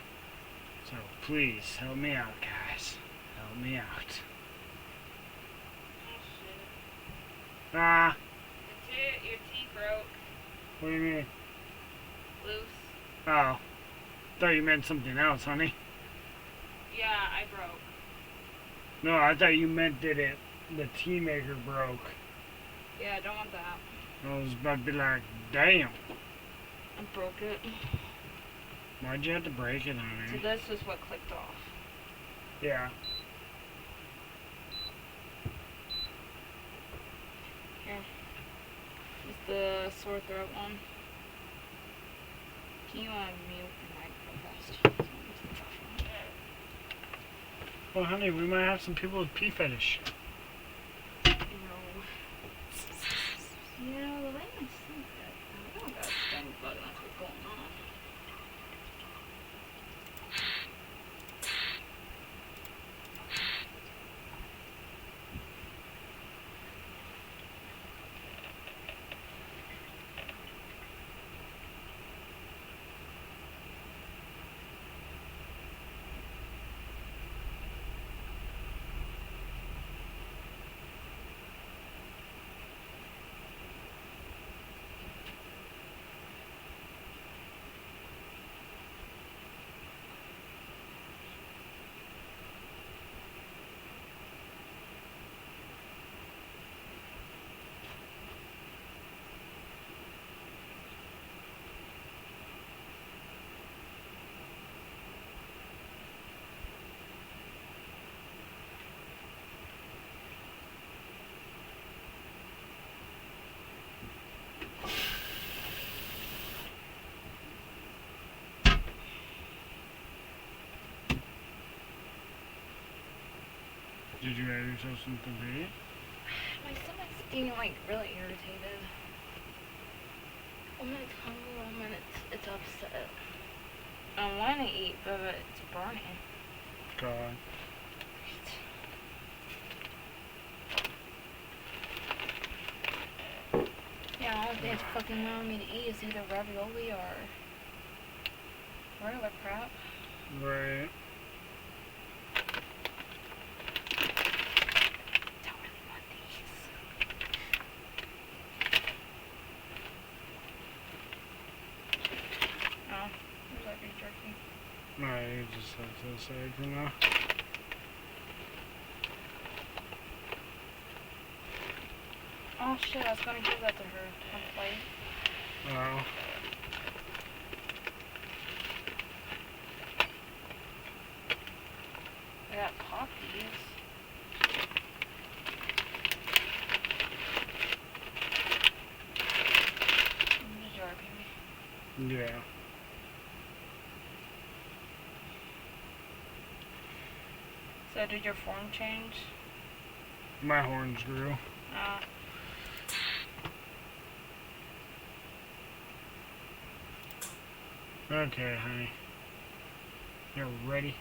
So please help me out, guys. Help me out. Oh shit. Ah, Your teeth broke. what do you mean? Loose. Oh, thought you meant something else, honey. Yeah, I broke. No, I thought you meant that the tea maker broke. Yeah, I don't want that. I was about to be like, damn. I broke it. Why'd you have to break it, So honey? this is what clicked off. Yeah. Here. It's the sore throat one. Can you mute your mic real fast? Well, honey, we might have some people with pee fetish. No. You know, the way I see that, I don't got a stomach bug, that's what's going on. Did you have yourself something to eat? My stomach's getting like really irritated. One minute it's hungry, one minute it's upset. I want to eat, but it's burning. God. Yeah, the only thing it's fucking allowing me to eat is either ravioli or regular crap. Right. Don't really want these. Oh, there's our beef jerky. Alright, you just have to the side for now. Oh shit, I was gonna give that to her on plate. Oh. I got poppies. In the jar, baby. Yeah. So did your form change? My horns grew. Okay, honey. You're ready?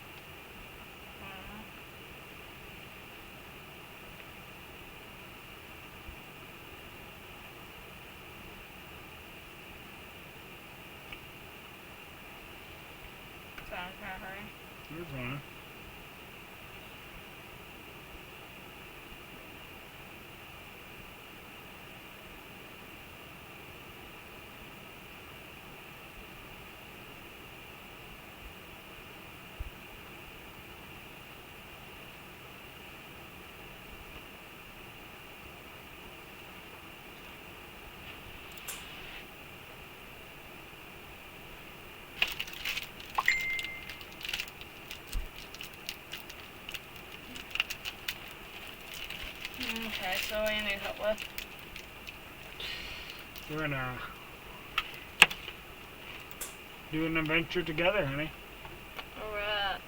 So I'm gonna hurry. You're fine. Okay, so what do you need help with? We're gonna do an adventure together, honey. Alright.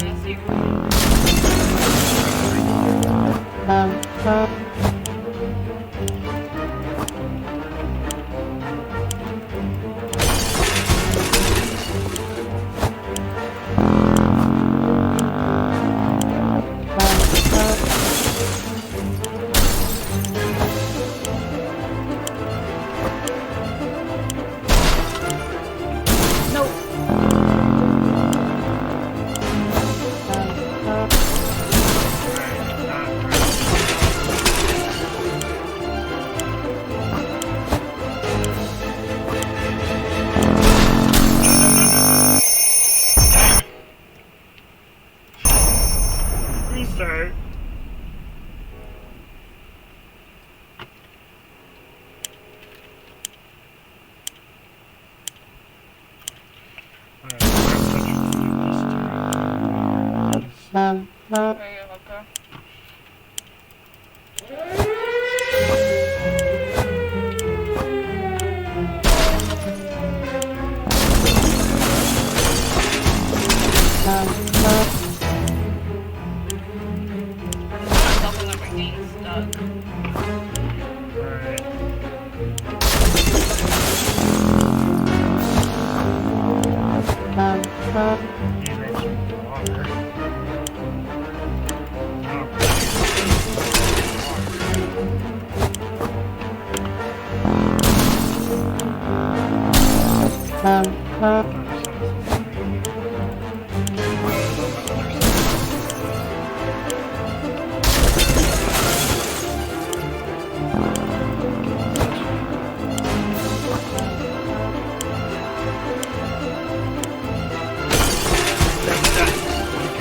Messy room. Restart. There you go, okay. Something that we're getting stuck.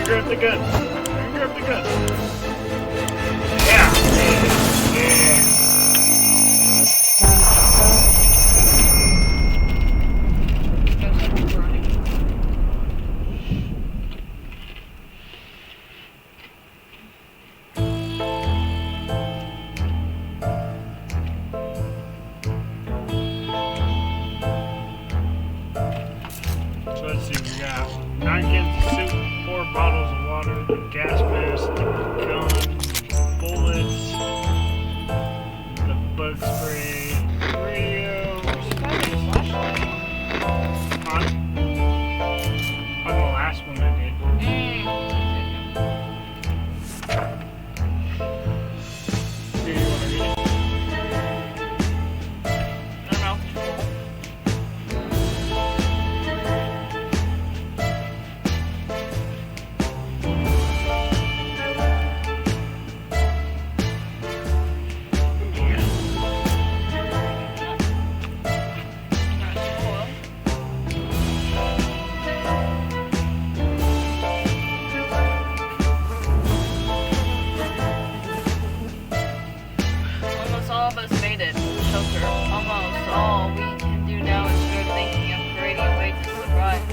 Grab the gun. Grab the gun. Yeah. Yeah. So let's see, we got 9 cans of soup, 4 bottles of water, the gas mask, the gun, bullets, the bug spray, radio. On the last one I did. Do you want to read it? I don't know. Almost all of us made it to the shelter. Almost all we can do now is start thinking of creating a way to survive.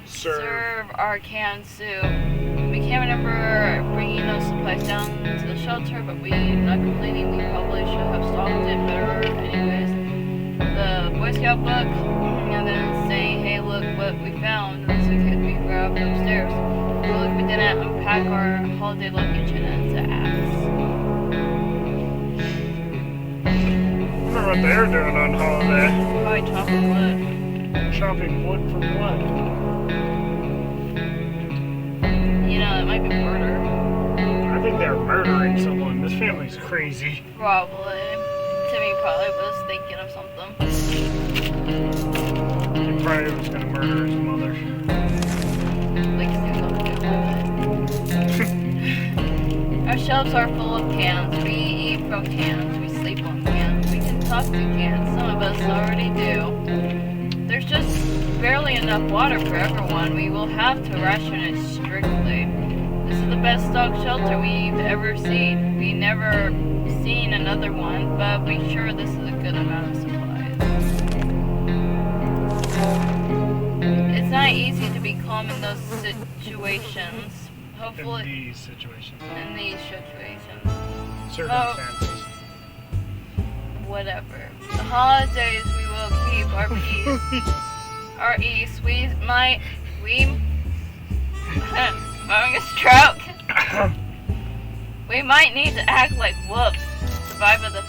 Serve our canned soup. We can't remember bringing those supplies down to the shelter, but not complaining. We probably should have stocked it better anyways. The Boy Scout book, and then saying, hey, look what we found. This could be grabbed upstairs. Look, we didn't unpack our holiday luggage and it's axe. I wonder what they're doing on holiday. Probably chopping wood. Chopping wood for what? You know, it might be murder. I think they're murdering someone. This family's crazy. Probably. Timmy probably was thinking of something. He probably was gonna murder his mother. Like, do something. Our shelves are full of cans. We eat from cans. We sleep on cans. We can talk to cans. Some of us already do. There's just barely enough water for everyone. We will have to ration it strictly. This is the best stocked shelter we've ever seen. We never seen another one, but we're sure this is a good amount of supplies. It's not easy to be calm in those situations. Hopefully, In these situations. Circumstances. Whatever. The holidays we will keep our peace. Our ease. Having a stroke. We might need to act like whoops. Survival of the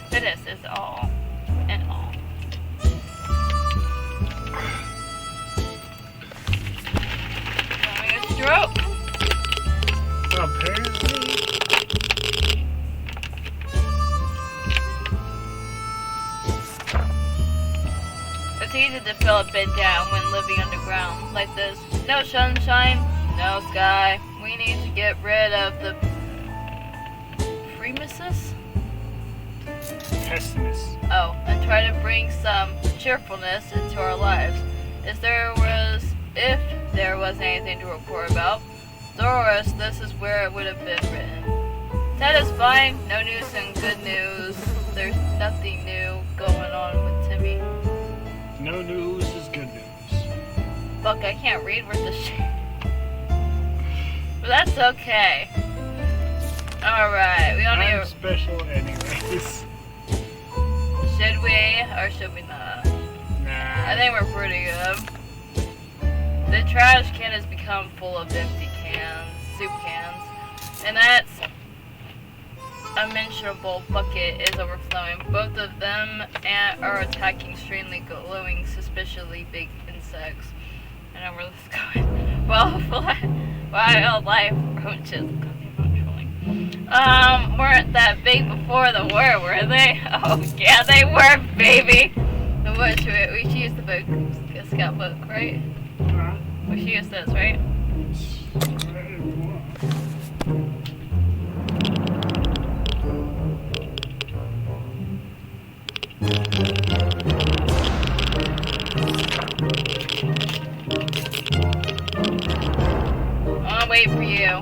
fittest is all and all. Having a stroke. Apparently. It's easy to feel a bit down when living underground like this. No sunshine, no sky. We need to get rid of the premises? Pessimists. Oh, and try to bring some cheerfulness into our lives. If there was anything to report about, Doris, this is where it would have been written. Ted is fine, no news and good news. There's nothing new going on with Timmy. No news is good news. Fuck, I can't read worth the shit. But that's okay. Alright, we don't I'm need. special anyways. Should we or should we not? Nah. I think we're pretty good. The trash can has become full of empty cans, soup cans, and that's unmentionable bucket is overflowing. Both of them are attacking extremely glowing, suspiciously big insects. I know where this is going. Wildlife roaches. Weren't that big before the war, were they? Oh yeah, they were, baby. The what should we should use the book, scout book, right? We should use this, right? I'll wait for you.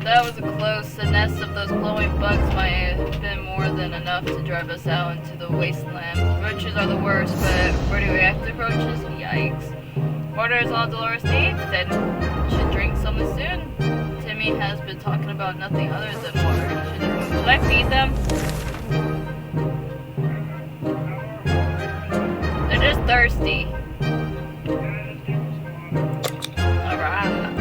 That was a close. The nest of those glowing bugs might have been more than enough to drive us out into the wasteland. Roaches are the worst, but radioactive roaches? Yikes. Water is all Dolores needs, then should drink something soon. Timmy has been talking about nothing other than water. Should I feed them? They're just thirsty. Alright.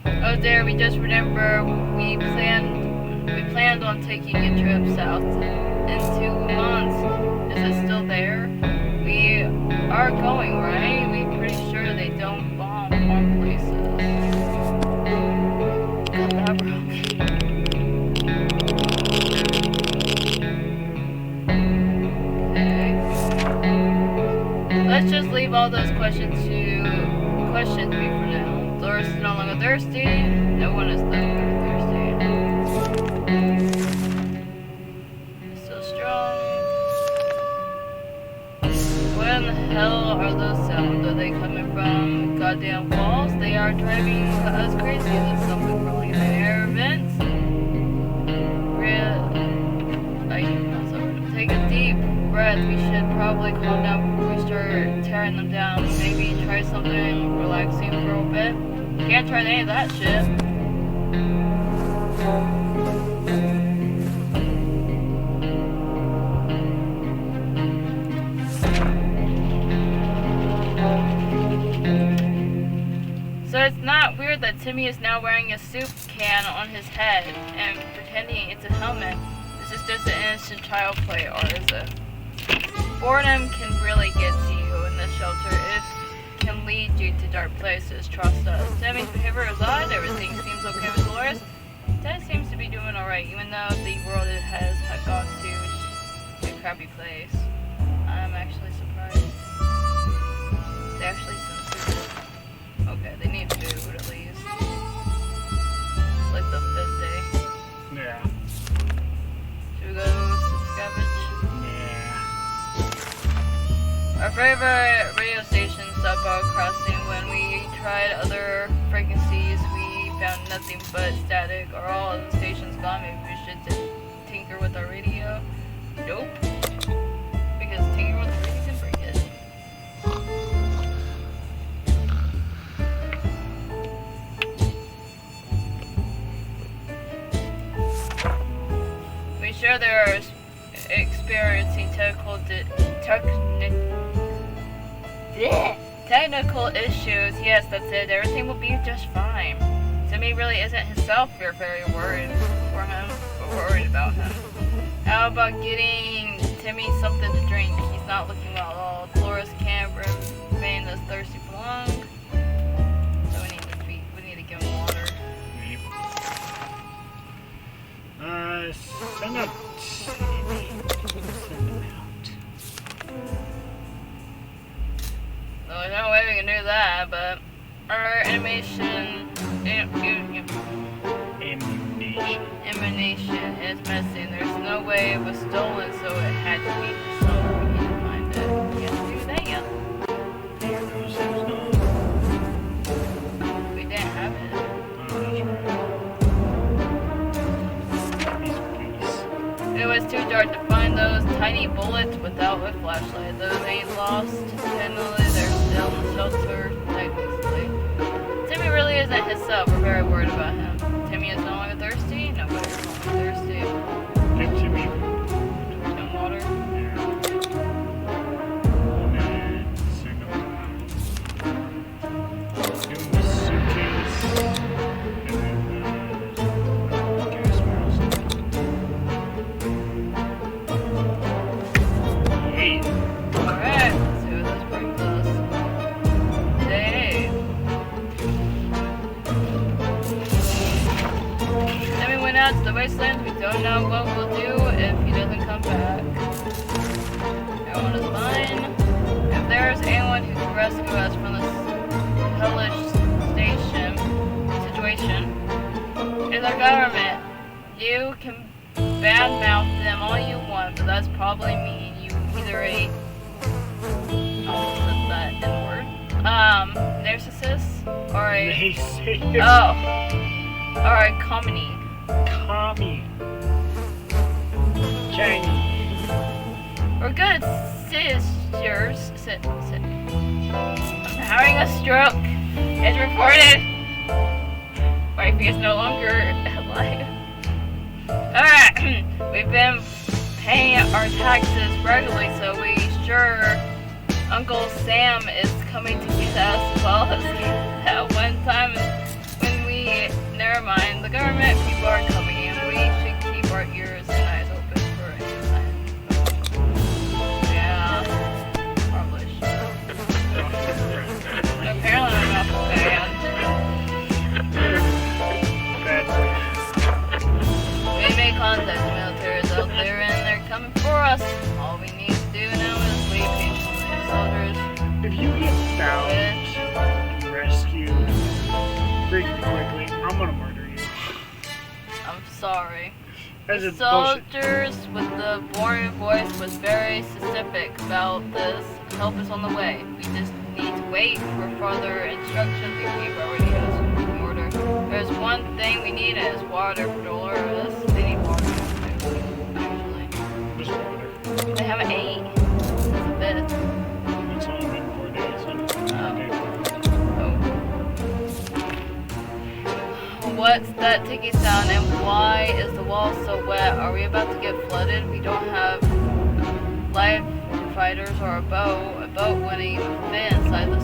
Oh dear, we just remember we planned on taking a trip south in 2 months. Is it still there? We are going, right? We're pretty sure they don't bomb on places. Got that wrong. Okay. Let's just leave all those questions to question me for now. Doris is no longer thirsty. No one is thirsty. So strong. Where in the hell are those sounds? Are they coming from goddamn walls? They are driving us crazy. There's something really there. Vince? Take a deep breath. We should probably calm down before we start tearing them down. Maybe try something relaxing for a bit. Can't try any of that shit. So it's not weird that Timmy is now wearing a soup can on his head and pretending it's a helmet. This is just an innocent child play, or is it? Boredom can really get to you in this shelter. It can lead you to dark places. Trust us. Timmy's behavior is odd. Everything seems okay with Dolores. Ted seems to be doing alright, even though the world has gone to crappy place. I'm actually surprised. They actually sent food. Okay, they need food at least. It's like the 5th day. Yeah. Should we go scavenge? Yeah. Our favorite radio station stopped broadcasting. When we tried other frequencies, we found nothing but static. Are all of the stations gone? Maybe we should tinker with our radio? Nope. Because tinker with the radio can break it. We sure they are experiencing technical issues. Yes, that's it. Everything will be just fine. Timmy really isn't himself. We're very worried for him. We're worried about him. How about getting Timmy something to drink? He's not looking well at all. Dolores can't remain this thirsty for long. So we need to give him water. Send out. Send them out. Well, there's no way we can do that, but our animation emanation is missing. There's no way it was stolen, so it had to be for someone. We need to find it. We can't do that yet. We didn't have it. It was too dark to find those tiny bullets without a flashlight. Those ain't lost. Technically, they're still in the shelter. Technically. Timmy really isn't himself. We're very worried about him. Timmy is no longer thirsty? Nobody's no longer thirsty. Give Timmy. No water? Yeah. And then send them out. Give him a suitcase. And then gas mask. Hey. Alright, let's see what this brings us. Hey. Then we went out to the wastelands. We don't know what we'll do if he doesn't come back. Everyone is fine. If there's anyone who can rescue us from this hellish situation, it's our government. You can badmouth them all you want, but that's probably mean. You either a that N-word. Narcissist or a or a commie. Commie. Chinese. We're good sisters. I'm having a stroke. It's reported. Wifey is no longer alive. Alright, we've been paying our taxes regularly, so we sure Uncle Sam is coming to get us. Well, at one time when we, never mind, the government people are coming in. We should keep our ears and eyes open for any sign. Yeah, probably should. Apparently I'm not bad. We made contact. The military is out there and they're coming for us. All we need to do now is wait patiently. Soldiers. If you get found and rescued pretty quickly, I'm gonna murder you. I'm sorry. That's The just bullshit. soldiers with the boring voice was very specific about this. Help is on the way. We just need to wait for further instructions and keep our radios in order. There's one thing we need and it's water for Dolores. They need water, actually. Just water. They haven't ate. It's a bit. It's only been 4 days. What's that ticky sound and why is the wall so wet? Are we about to get flooded? We don't have life fighters or a boat. A boat wouldn't even fit inside the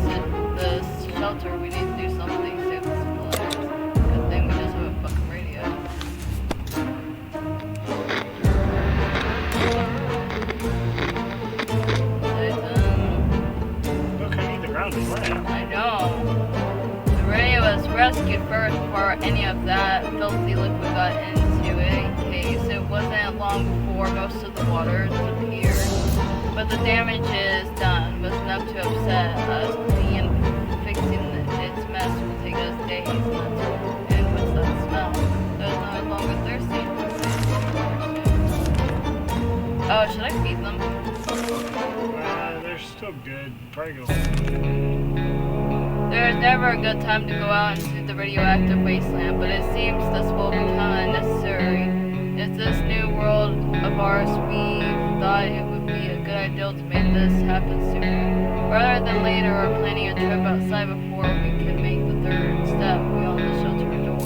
shelter. We need to do something to save the supplies. Good thing we just have a fucking radio. Look, I need the ground is wet. I know. The radio was rescued first before any of that filthy liquid got into it. In case it wasn't long before most of the water disappeared. but the damage is done was enough to upset us. And fixing its mess will take us days. And what's that smell? They're no longer thirsty. Oh, should I feed them? They're still good. Probably go. There is never a good time to go out into the radioactive wasteland, but it seems this will become unnecessary. It's this new world of ours. We thought it would be a good idea to make this happen sooner. Rather than later or planning a trip outside before we can make the third step beyond the shelter door.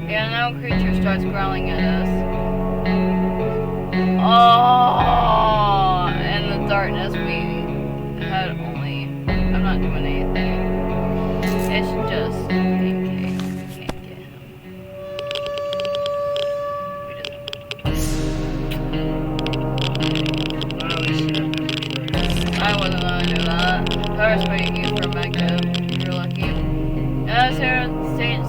The unknown creature starts growling at us. Oh, in the darkness we had only... I'm not doing anything. It's just thinking. We can't get him. We didn't. I wasn't gonna do that. I was waiting you for Mega. You're lucky. As here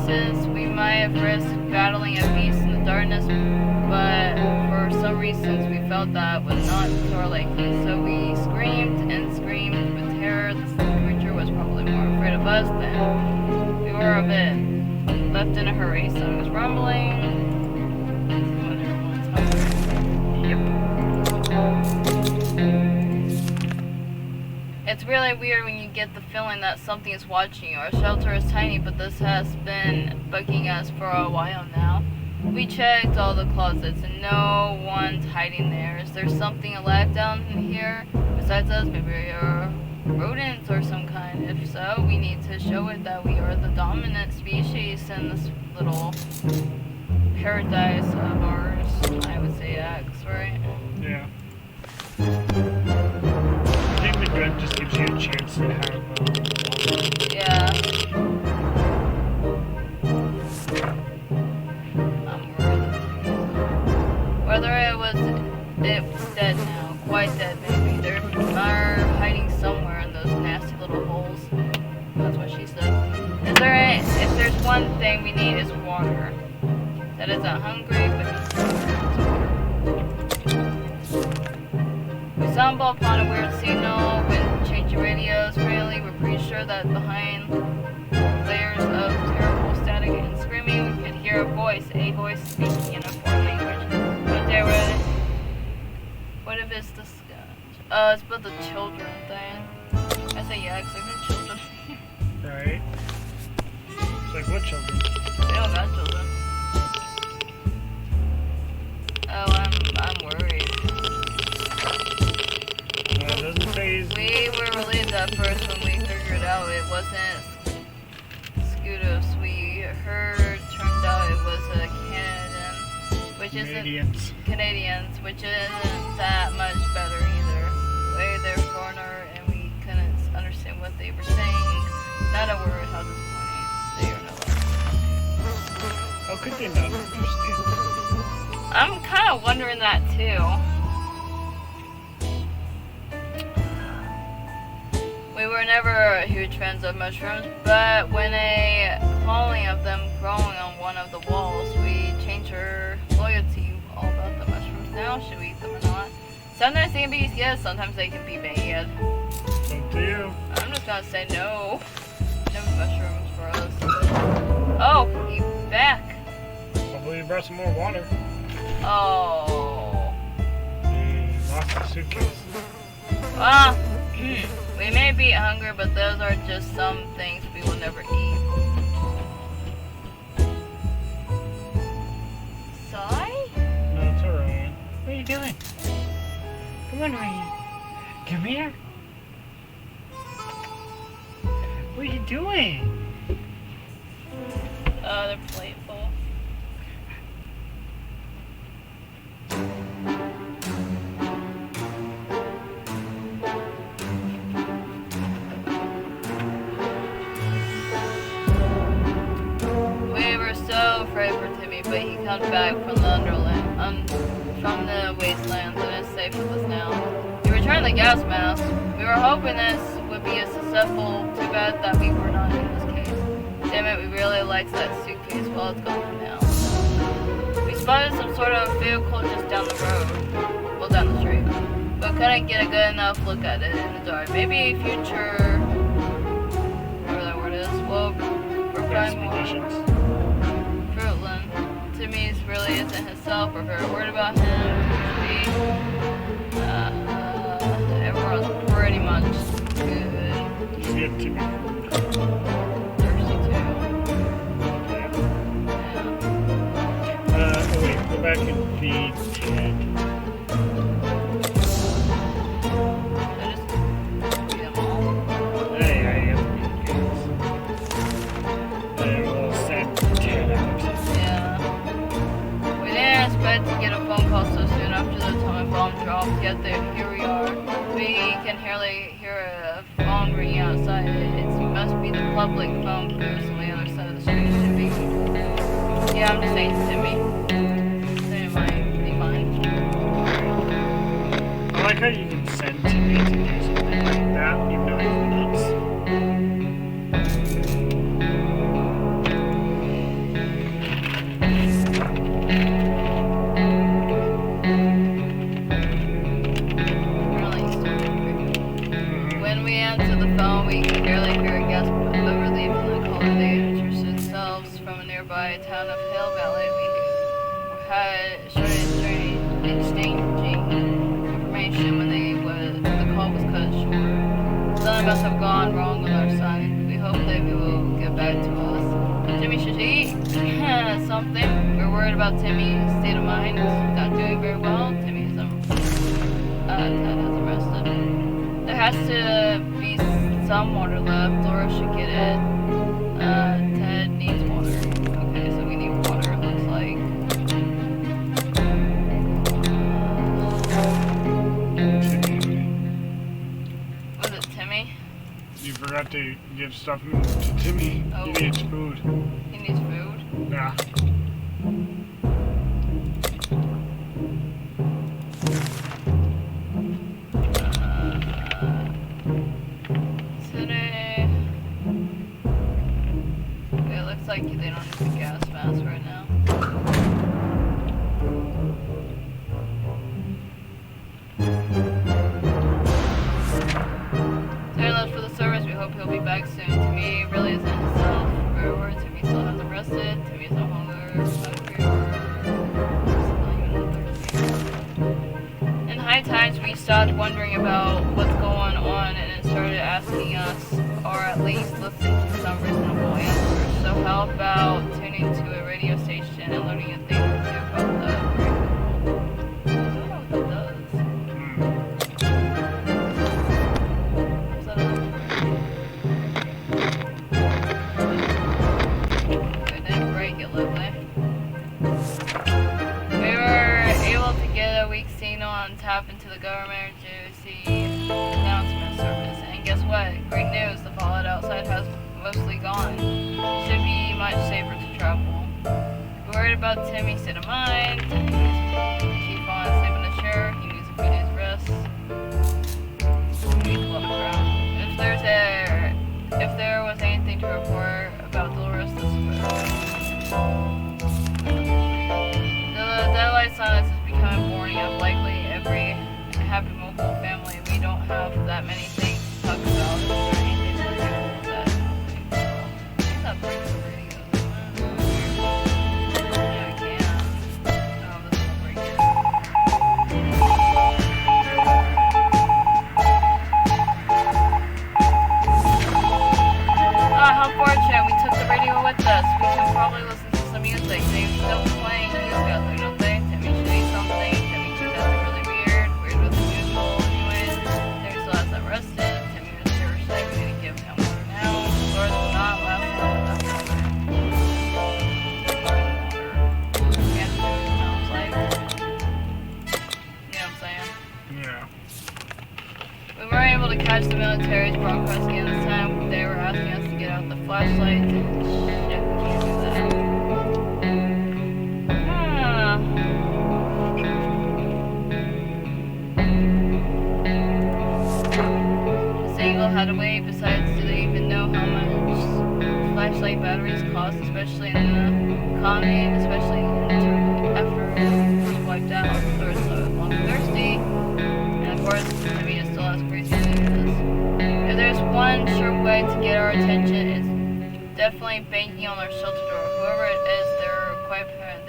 since we might have risked battling a beast in the darkness, but for some reasons we felt that was not more likely. So we screamed and screamed with terror. The creature was probably more afraid of us than we were of it. Left in a hurry, so it was rumbling. It's really weird when you get the feeling that something is watching you. Our shelter is tiny, but this has been bugging us for a while now. We checked all the closets and no one's hiding there. Is there something alive down here besides us? Maybe a rodent or some kind. If so, we need to show it that we are the dominant species in this little paradise of ours. I would say X, right? Yeah. I think the gun just gives you a chance to have yeah. I'm worried. Whether it's dead now, quite dead maybe. They're hiding somewhere in those nasty little holes. That's what she said. If there's one thing we need is water. That isn't hungry, but needs water. We stumble upon a weird signal when changing radios. Really, we're pretty sure that behind layers of terrible static and screaming, we could hear a voice speaking in a foreign language. What if it's the sketch? It's about the children thing. I say yeah, because I heard children. Right. It's like, what children? They don't got children. Oh, I'm worried. It doesn't phase. We were relieved at first when we figured out it wasn't Scudos. We heard turned out it was a Canadian, which Canadians, which isn't that much better either. They're foreigner and we couldn't understand what they were saying. Not a word. How disappointing. They are no longer. How could they not understand? I'm kind of wondering that too. We were never huge fans of mushrooms, but when a colony of them growing on one of the walls, we changed our loyalty all about the mushrooms now. Should we eat them or not? Sometimes they can be yes, sometimes they can be bad. It's up to you. I'm just gonna say no. No mushrooms for us. Oh, he's back. Hopefully you brought some more water. Oh. Lost the suitcase. Well, we may be hungry, but those are just some things we will never eat. Sorry? No, it's alright. What are you doing? Come on, Ryan. Come here. What are you doing? They're playful. We were so afraid for Timmy, but he comes back from the from the wastelands and is safe with us now. He returned the gas mask. We were hoping this would be a successful. Too bad that we were not in this case. Damn it, we really liked that suitcase. Well, it's gone for now. We spotted some sort of vehicle just down the road. Well, down the street. But couldn't get a good enough look at it in the dark. Maybe future, whatever that word is, will provide more. Fruitland. Timmy really isn't himself. We're very worried about him. Everyone's pretty much good. Did you get Timmy? Thirsty too. Yeah. Wait, go back and feed Ted. To get a phone call so soon after the atomic bomb dropped, yet here we are. We can hardly hear a phone ringing outside. It must be the public phone booth on the other side of the street. Should be. Yeah, I'm just saying to Timmy. Say it might be fine. I like how you can send Timmy to do something like that, even though he's nuts. We can barely hear a gasp of relief when the call they introduced themselves from a nearby town of Hill Valley. We had started exchanging information when the call was cut short. Something must have gone wrong on our side. We hope they will get back to us. Timmy should eat something. We're worried about Timmy's state of mind. He's not doing very well. Timmy's Ted has arrested. There has to be some water left. Laura should get it. Ted needs water. Okay, so we need water, it looks like. Was it Timmy? You forgot to give stuff to Timmy. Oh. He needs food. He needs food? Yeah. Like they don't need the gas mask right now. Terry left for the service. We hope he'll be back soon. Timmy really isn't himself. Very worried. Timmy still hasn't rested. Timmy's no longer hungry. In high times, we stopped wondering about what's going on and started asking us, or at least listening to some reasonable answers. So how about tuning to a radio station and learning a thing or two about the radio? I don't know what that does. What's that other word? It didn't break it, lovely. We were able to get a weak signal and tap into the government emergency announcement service. And guess what? Great news, the fallout outside has mostly gone. Should be much safer to travel. We're worried about Timmy's state of mind. He's falling asleep in a chair. He needs a few days rest. We need to look around. If there was anything to report about Dolores this week. The daylight silence is becoming boring of likely every happy mobile family. We don't have that many things to talk about. Is there anything to do that? That breaks the radio. Yeah, I can. Oh, this will break it. Ah, how fortunate. We took the radio with us. We can probably listen to some music. They're still playing music out there, don't they? Timmy should eat something. Timmy should have really weird with the usual anyways. Timmy still has that rested. Timmy was super sick. We need to give him water now. Lord will not last long without water. Can't do it, sounds like. You know what I'm saying? Yeah. We weren't able to catch the military's broadcast again this time. They were asking us to get out the flashlight. Shit, we can't do that. Single had to wait. Besides, do they even know how much flashlight batteries cost, especially in the economy, especially after it was wiped out? Or so long thirsty. And of course, way to get our attention is definitely banging on our shelter door. Whoever it is, they're quite apparent.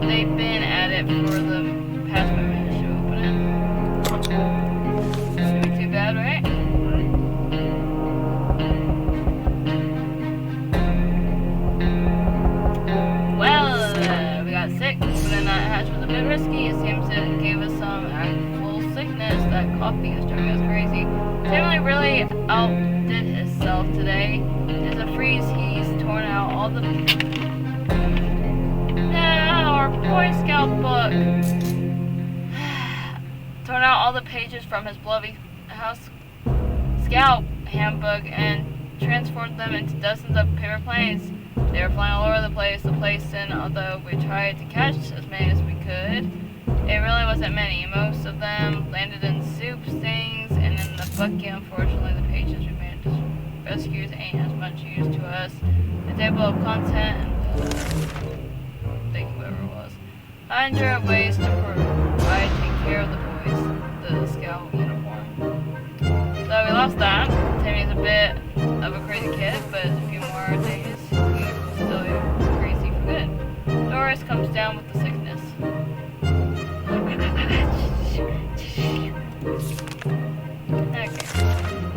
They've been at it for the past 5 minutes. Should we open it? Shouldn't be too bad, right? Well, we got sick, but then that hatch was a bit risky. It seems it gave us some actual sickness. That coffee is driving us crazy. Timmy really outdid himself today. There's a freeze. He's torn out all the... our Boy Scout book. Torn out all the pages from his bloody House Scout handbook and transformed them into dozens of paper planes. They were flying all over the place, and although we tried to catch as many as we could, it really wasn't many. Most of them landed in soup stains and in the bucket. Unfortunately, the pages we managed to rescue ain't as much use to us. The table of content and thank whoever it was. I enjoy ways to provide take care of the boys, the scout uniform. So we lost that. Timmy's a bit of a crazy kid, but a few more days he's still crazy for good. Doris comes down with the sickness. Okay.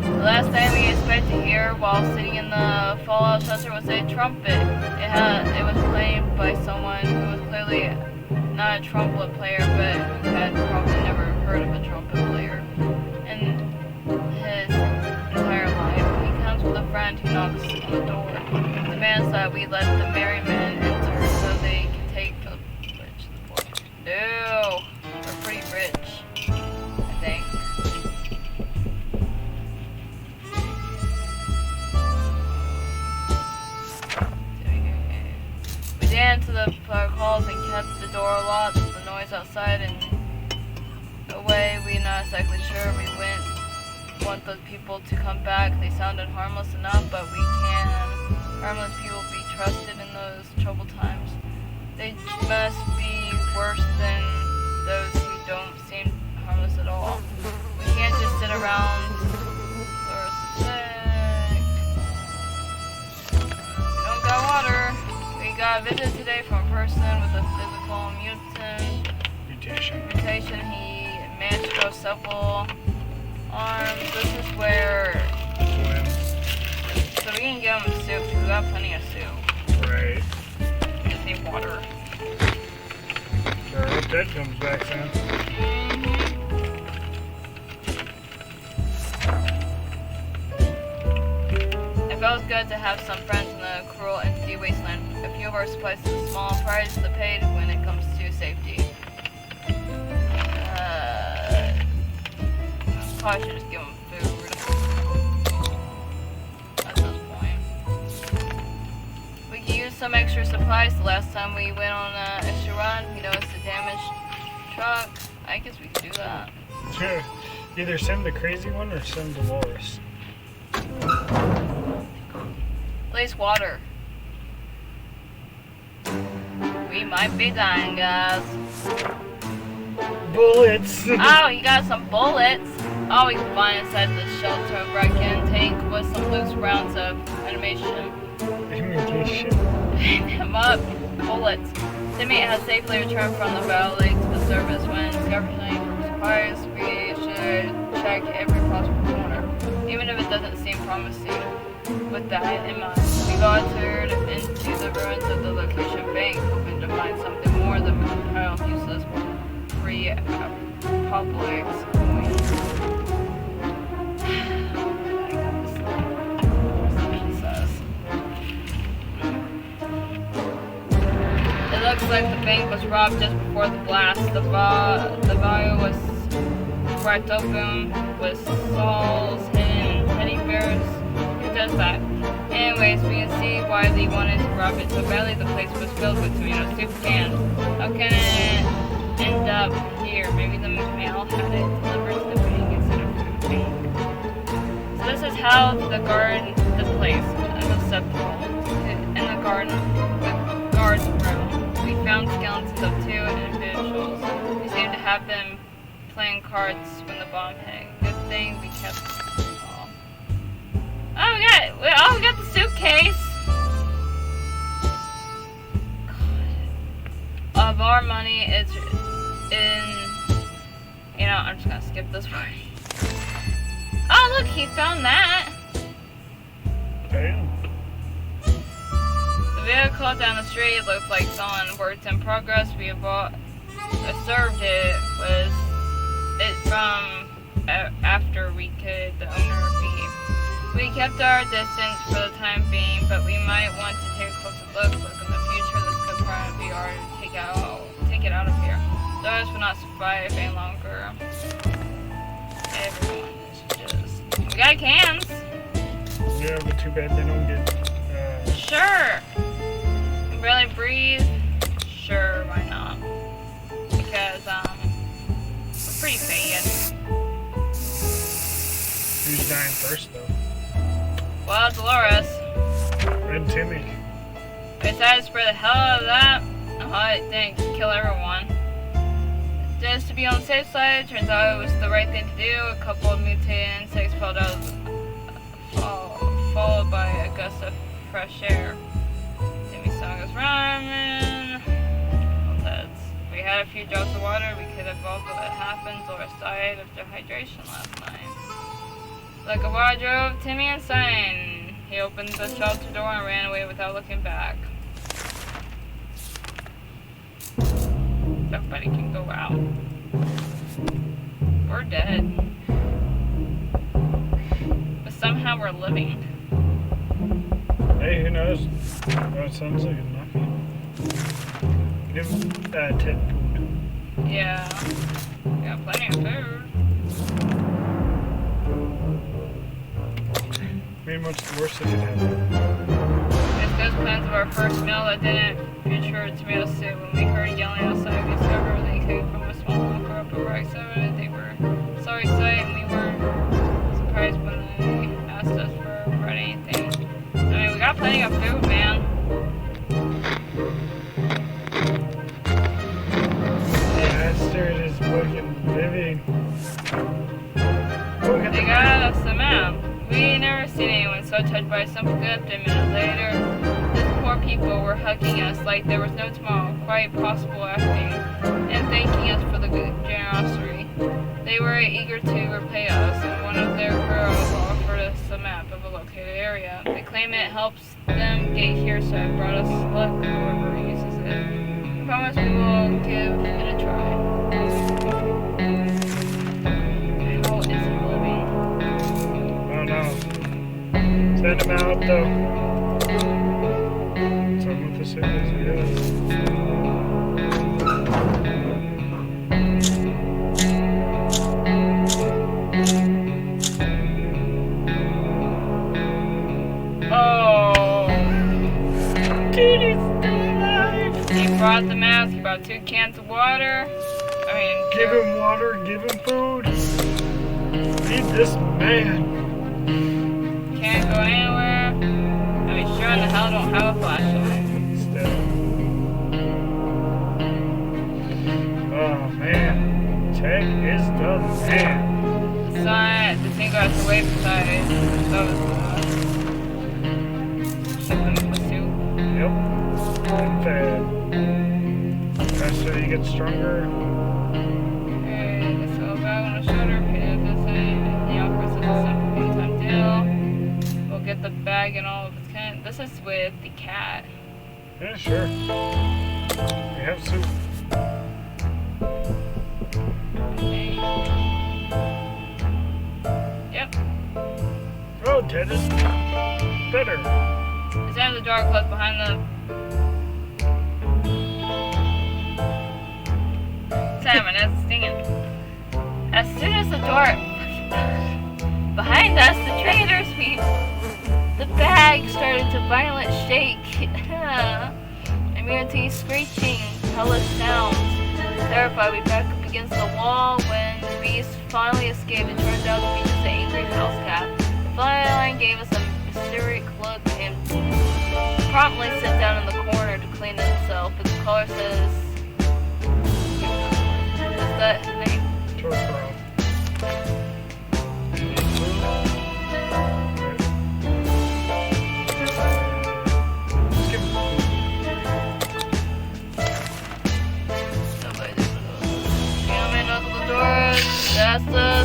The last thing we expect to hear while sitting in the fallout shelter was a trumpet. It was played by someone who was clearly not a trumpet player, but who had probably never heard of a trumpet player in his entire life. He comes with a friend who knocks on the door. Demands that we let the merry men enter so they can take the rich to the poor. No, we're pretty rich, I think. We danced to the calls and kept the door locked. The noise outside and away, we're not exactly sure. We want those people to come back. They sounded harmless enough, but we can harmless people be trusted in those troubled times? They must be worse than those who don't seem harmless at all. We can't just sit around or sick. We don't got water. We got a visit today from a person with a physical mutation. He managed to grow several arms. This is where... So we can give him soup. We got plenty of soup. Right. We just need water. Sure, hope that comes back soon. It feels good to have some friends in the cruel, empty wasteland. A few of our supplies is a small price to pay when it comes to safety. Probably should just give them food at this point. We can use some extra supplies. The last time we went on an extra run, we noticed a damaged truck. I guess we could do that. Sure. Either send the crazy one or send Dolores. At least water. We might be dying, guys. Bullets! Oh, you got some bullets. Oh, we can find inside the shelter a break-in tank with some loose rounds of animation. Pick them up. Bullets. Timmy has safely returned from the valley to the surface. When discovering from supplies, we should check every possible corner, even if it doesn't seem promising. With that in mind, we ventured into the ruins of the location bank, hoping to find something more than a pile of useless public coins. It looks like the bank was robbed just before the blast. The volume was cracked open with Saul's hidden teddy bears. Who does that? Anyways, we can see why they wanted to rob it so badly. The place was filled with tomato soup cans. How can it end up here? Maybe the mail had it delivered to the bank instead of food bank. So this is how the garden, the place, unacceptable. In the garden with guards around. We found skeletons of 2 individuals. We seem to have been playing cards when the bomb hit. Good thing we kept them all. skip this part. Oh, look, he found that. Damn. The vehicle down the street looked like someone worked in progress. We observed it was from after we could the owner be. We kept our distance for the time being, but we might want to take a closer look. Look in the future, this could probably be our take it out of here. Those will not survive any longer. Everyone is just. We got cans. Yeah, but too bad they don't get. Sure. Really breathe? Sure, why not? Because, we're pretty faded. Who's dying first, though? Well, Dolores. And Timmy. I decided to spray the hell out of that. It didn't kill everyone. Just to be on the safe side, turns out it was the right thing to do. A couple of mutated insects fell out, followed by a gust of fresh air. Timmy's stomach was running. We had a few drops of water. We could have evolved what happened. Dolores died of dehydration last night. Like a wild drove Timmy insane. He opened the shelter door and ran away without looking back. Nobody can go out. We're dead. But somehow we're living. Hey, who knows? Oh, it sounds like a knocky. Give Ted food. Yeah. We got plenty of food. I mean, what's the worst that could happen? It's those plans of our first meal that didn't feature tomato soup. When we heard yelling outside, we discovered they came from a small bunker up over I-7. They were so excited, and we weren't surprised when they asked us for anything. I mean, we got plenty of food, man. The bastard is fucking living. They got us the map. We ain't never seen anyone so touched by a simple gift. A minute later, these poor people were hugging us like there was no tomorrow, quite possible acting, and thanking us for the generosity. They were eager to repay us, and one of their girls offered us a map of a located area. They claim it helps them get here, so it brought us luck whoever uses it. I promise we will give it a try. How is he living? Send him out, though. Some with the sickness, yeah. Oh. Dude, he's still alive. He brought the mask, he brought 2 cans of water. Give him water, give him food. Feed this man. Can't go anywhere. I mean, sure in the hell don't have a flashlight. Still. Oh man, Tech is the man. The sign, the thing got the wave side. That was something with soup. Yep. And fed. Faster you get stronger. Okay, this little bag on the shoulder, pay a visit. The office is a simple one-time deal. We'll get the bag and all of its kind. This is with the cat. Yeah, sure. We have soup. Okay. Yep. Oh, Ted is better. It's out of the door closed behind the... Salmon, it's stinging. As soon as the door... Behind us, the trader's feet... The bag started to violent shake. Immunity screeching, hellish sounds. Terrified, we back up against the wall. When the beast finally escaped, it turned out to be just an angry house cat. The feline gave us a mysterious look and promptly sat down in the corner to clean himself. Its collar says... Is that his name? Torquil. That's the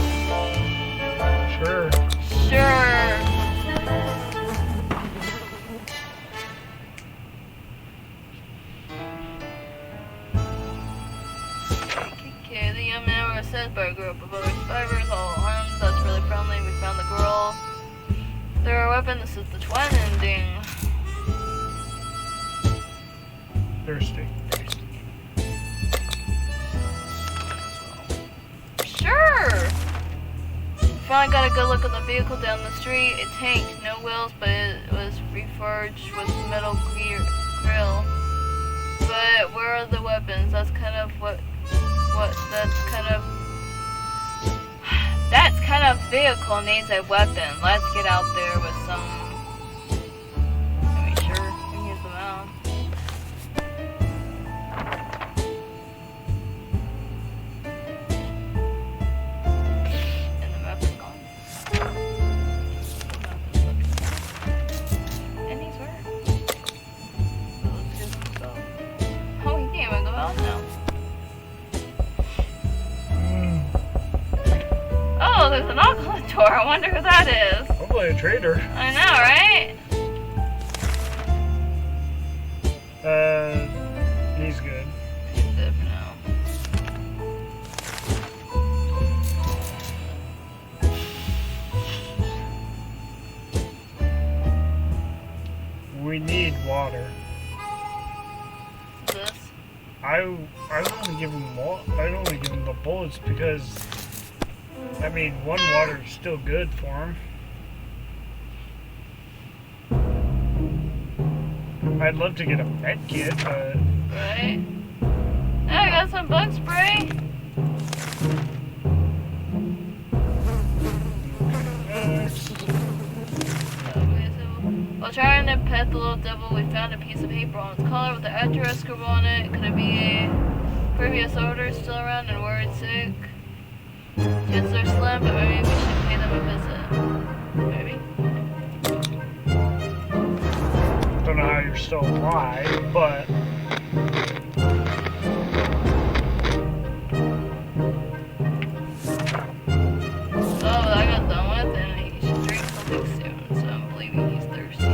surprised by a group of other survivors, all armed. That's really friendly. We found the girl. Their weapon. This is the twin ending. Thirsty. Sure! Finally got a good look at the vehicle down the street. A tank, no wheels, but it was reforged with metal grill. But where are the weapons? That's kind of that kind of vehicle needs a weapon. Let's get out there with some. Are we sure? We can use them out. And the map is gone. And he's hurt. So let's get some stuff. Oh, he can't even go out now. Oh, there's a knock on the door. I wonder who that is. Hopefully a trader. I know, right? He's good. He's good for now. We need water. This? I only give him the bullets because, I mean, one water is still good for him. I'd love to get a med kit, but... Right? Yeah, I got some bug spray. While trying to pet the little devil, we found a piece of paper on its collar with the address scribbled on it. Could it be a previous order still around and worried sick? Chances are slim, but maybe we should pay them a visit. Maybe. Don't know how you're still alive, but... Oh, I got done with and he should drink something soon, so I'm believing he's thirsty.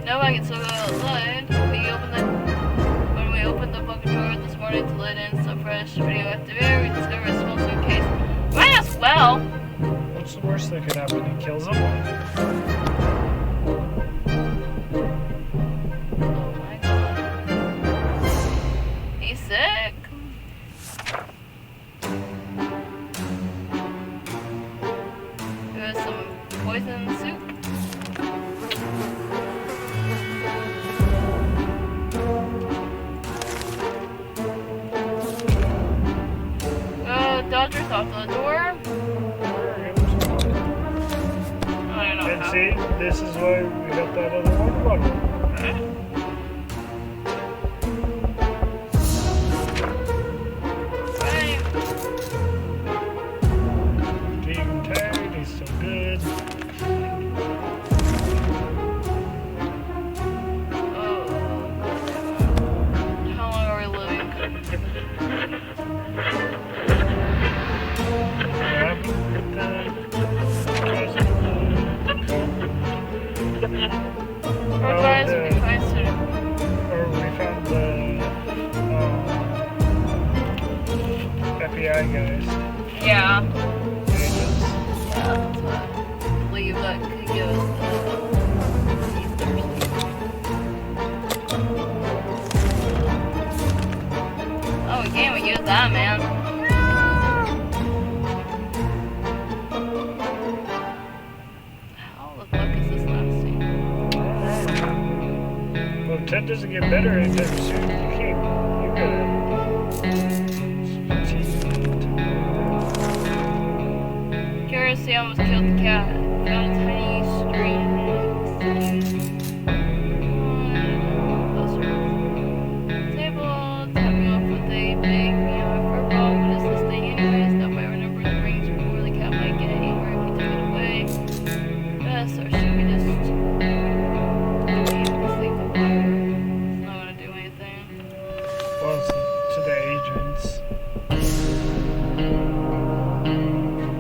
No, I can still go outside. When we opened the bucket drawer this morning to let in some fresh radioactive air, we discovered a small suitcase. Might as well! What's the worst that could happen? He kills him? Oh my god. He's sick. There's some poison soup. Dodger's off the door. I don't know And how. see, this is why we got that other water bottle. Right. Being tired, he's so good. Oh. How long are we living? Or guys, we find soon. Or we found the FBI guys. Yeah. Agents. Yeah, that's what I believe that could give us he's thirsty. Oh, we can't use that, man. How the fuck is this lasting? Well, Ted doesn't get better anytime soon. You can't. You gotta. Curiosity almost killed the cat. Found a tiny string. Table, tapping off with a big fur ball. What is this thing anyways? Nobody remembers the rings before the cat might get angry if we take it away. Yes, or should we just leave this thing to fire? It's not gonna do anything. Well, it's to the agents.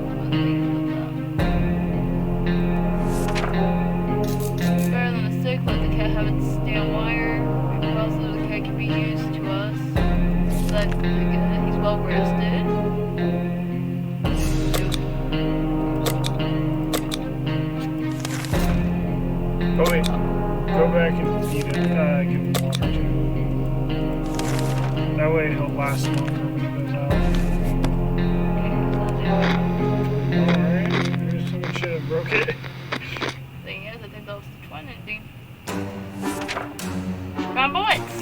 What thing is that? last longer when it goes out. Alright, maybe someone should have broke it. Thing is, I think that was the twin ending. Come on, bullets!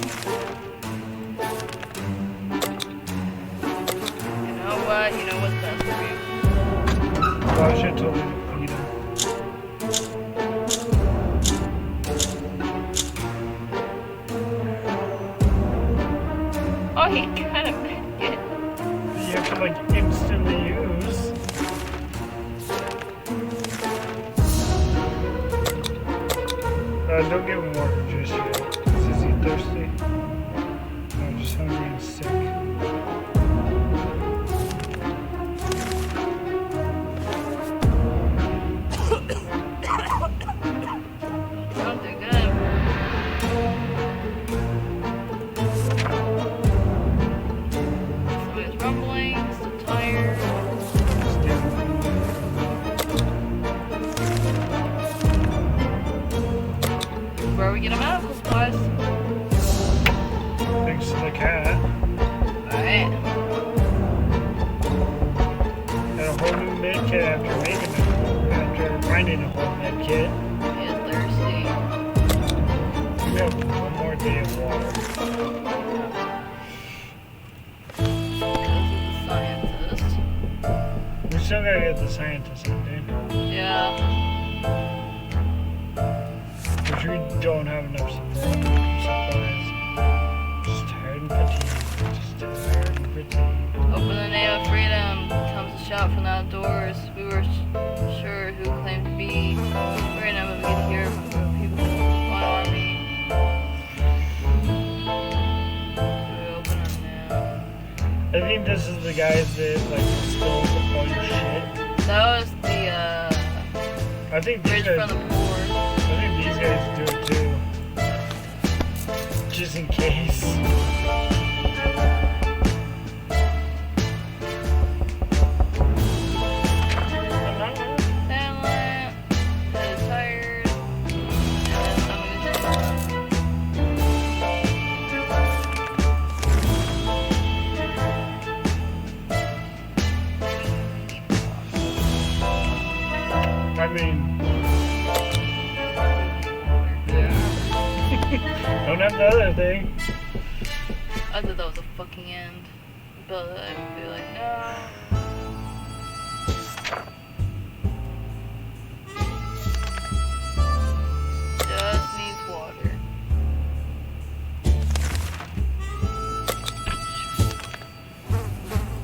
You know what? You know what's best for you. Well, I should have told you to feed him. Oh, he got a bit. You have to like instantly use. Don't give him water just yet. Is he thirsty? I'm just hungry and sick. Sounds good. Somebody's rumbling, still tired. Where we get them medical supplies. Thanks to the cat. Alright. And a whole new med kit after finding a whole med kit. He is thirsty. We have one more day of water. Because of the scientist. We still gotta get the scientist on, dude. Yeah. Which we don't have enough supplies. Just tired and fatigued. Just tired and fatigued. Open the name of freedom comes a shout from the outdoors. We were sure who claimed to be freedom, but we could hear from the people in the One Army. We open them now. I think this is the guys that like stole all your shit. That was the I think these bridge guys, from the poor. I think these guys do it too. Just in case. Silent, tired, and somebody's I mean, yeah. Don't have the other thing. I thought that was a fucking end, but I'd be like, no. Just needs water.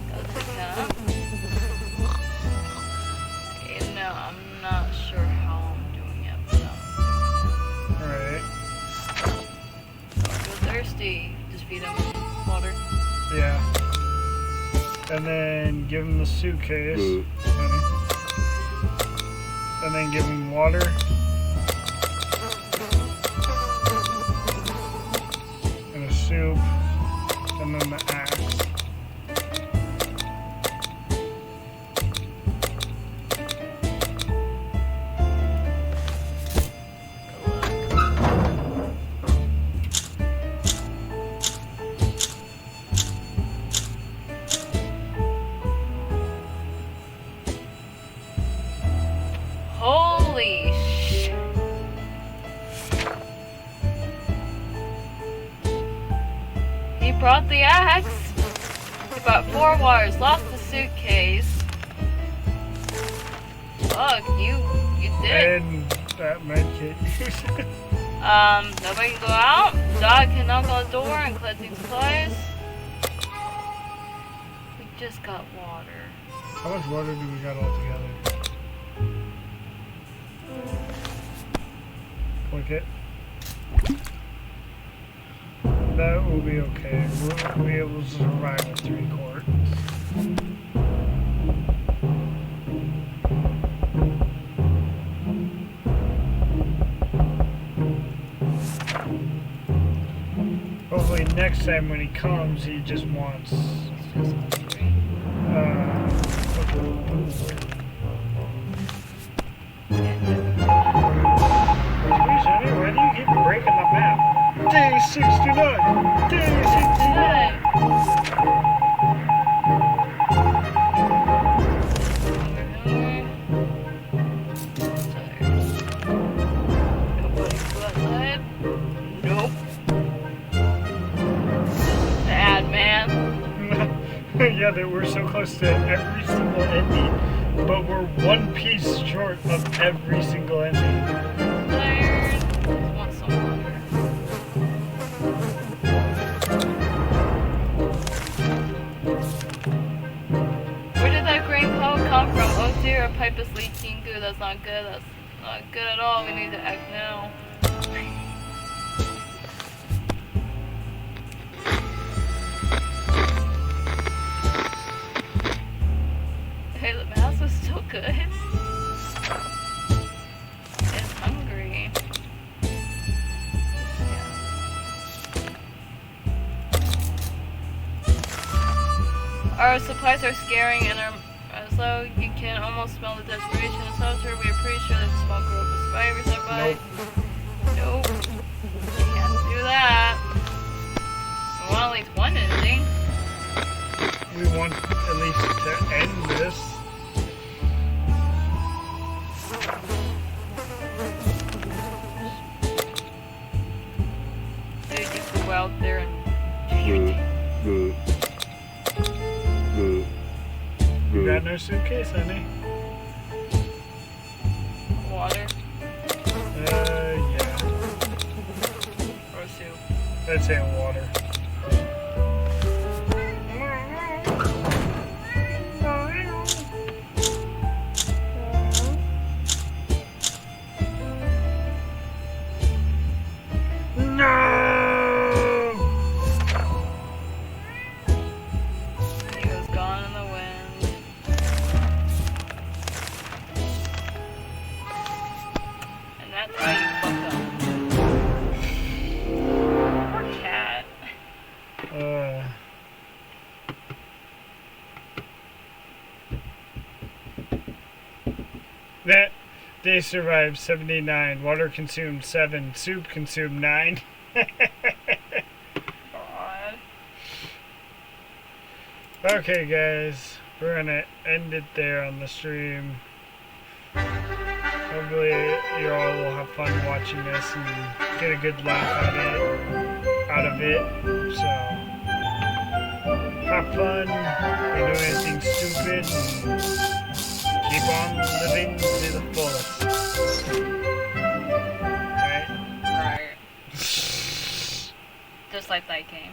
Gotta take that. You know, I'm not sure how I'm doing it, but Alright. don't feel thirsty. Just feed him water. Yeah. And then give him the suitcase. Honey. And then give him water. And a soup. And then the axe. Holy shit. He brought the axe. He brought 4 wires, lost the suitcase. Fuck, you did it. And that medkit. Nobody can go out. Dog can knock on the door and collecting supplies. We just got water. How much water do we got all together? Click it. That will be okay. We'll be able to survive with 3 quarts. Hopefully next time when he comes, he just wants why do you keep breaking the map? Day 69! Day 69! that we're so close to every single ending, but we're one piece short of every single ending. Tired. Just want some water. Where did that green pole come from? Oh dear, a pipe is leaking. Goo, that's not good. That's not good at all. We need to act now. Hey, the mouse is still good. It's hungry. Our supplies are scaring and as though you can almost smell the desperation in shelter. We are pretty sure that the small group of survivors are by. Nope. Can't do that. We want at least one ending. We want at least to end this. Dude, you go out there and do your thing. You got no suitcase, honey? Water Yeah. or soup. I'd say water. No! He was gone in the wind. And that's how you fuck up. Poor cat. That they survived 79, water consumed 7, soup consumed 9. God. Okay guys, we're gonna end it there on the stream. Hopefully you all will have fun watching this and get a good laugh out of it. So have fun, don't do anything stupid, and keep on living to the fullest. Right? Right. Just like that game.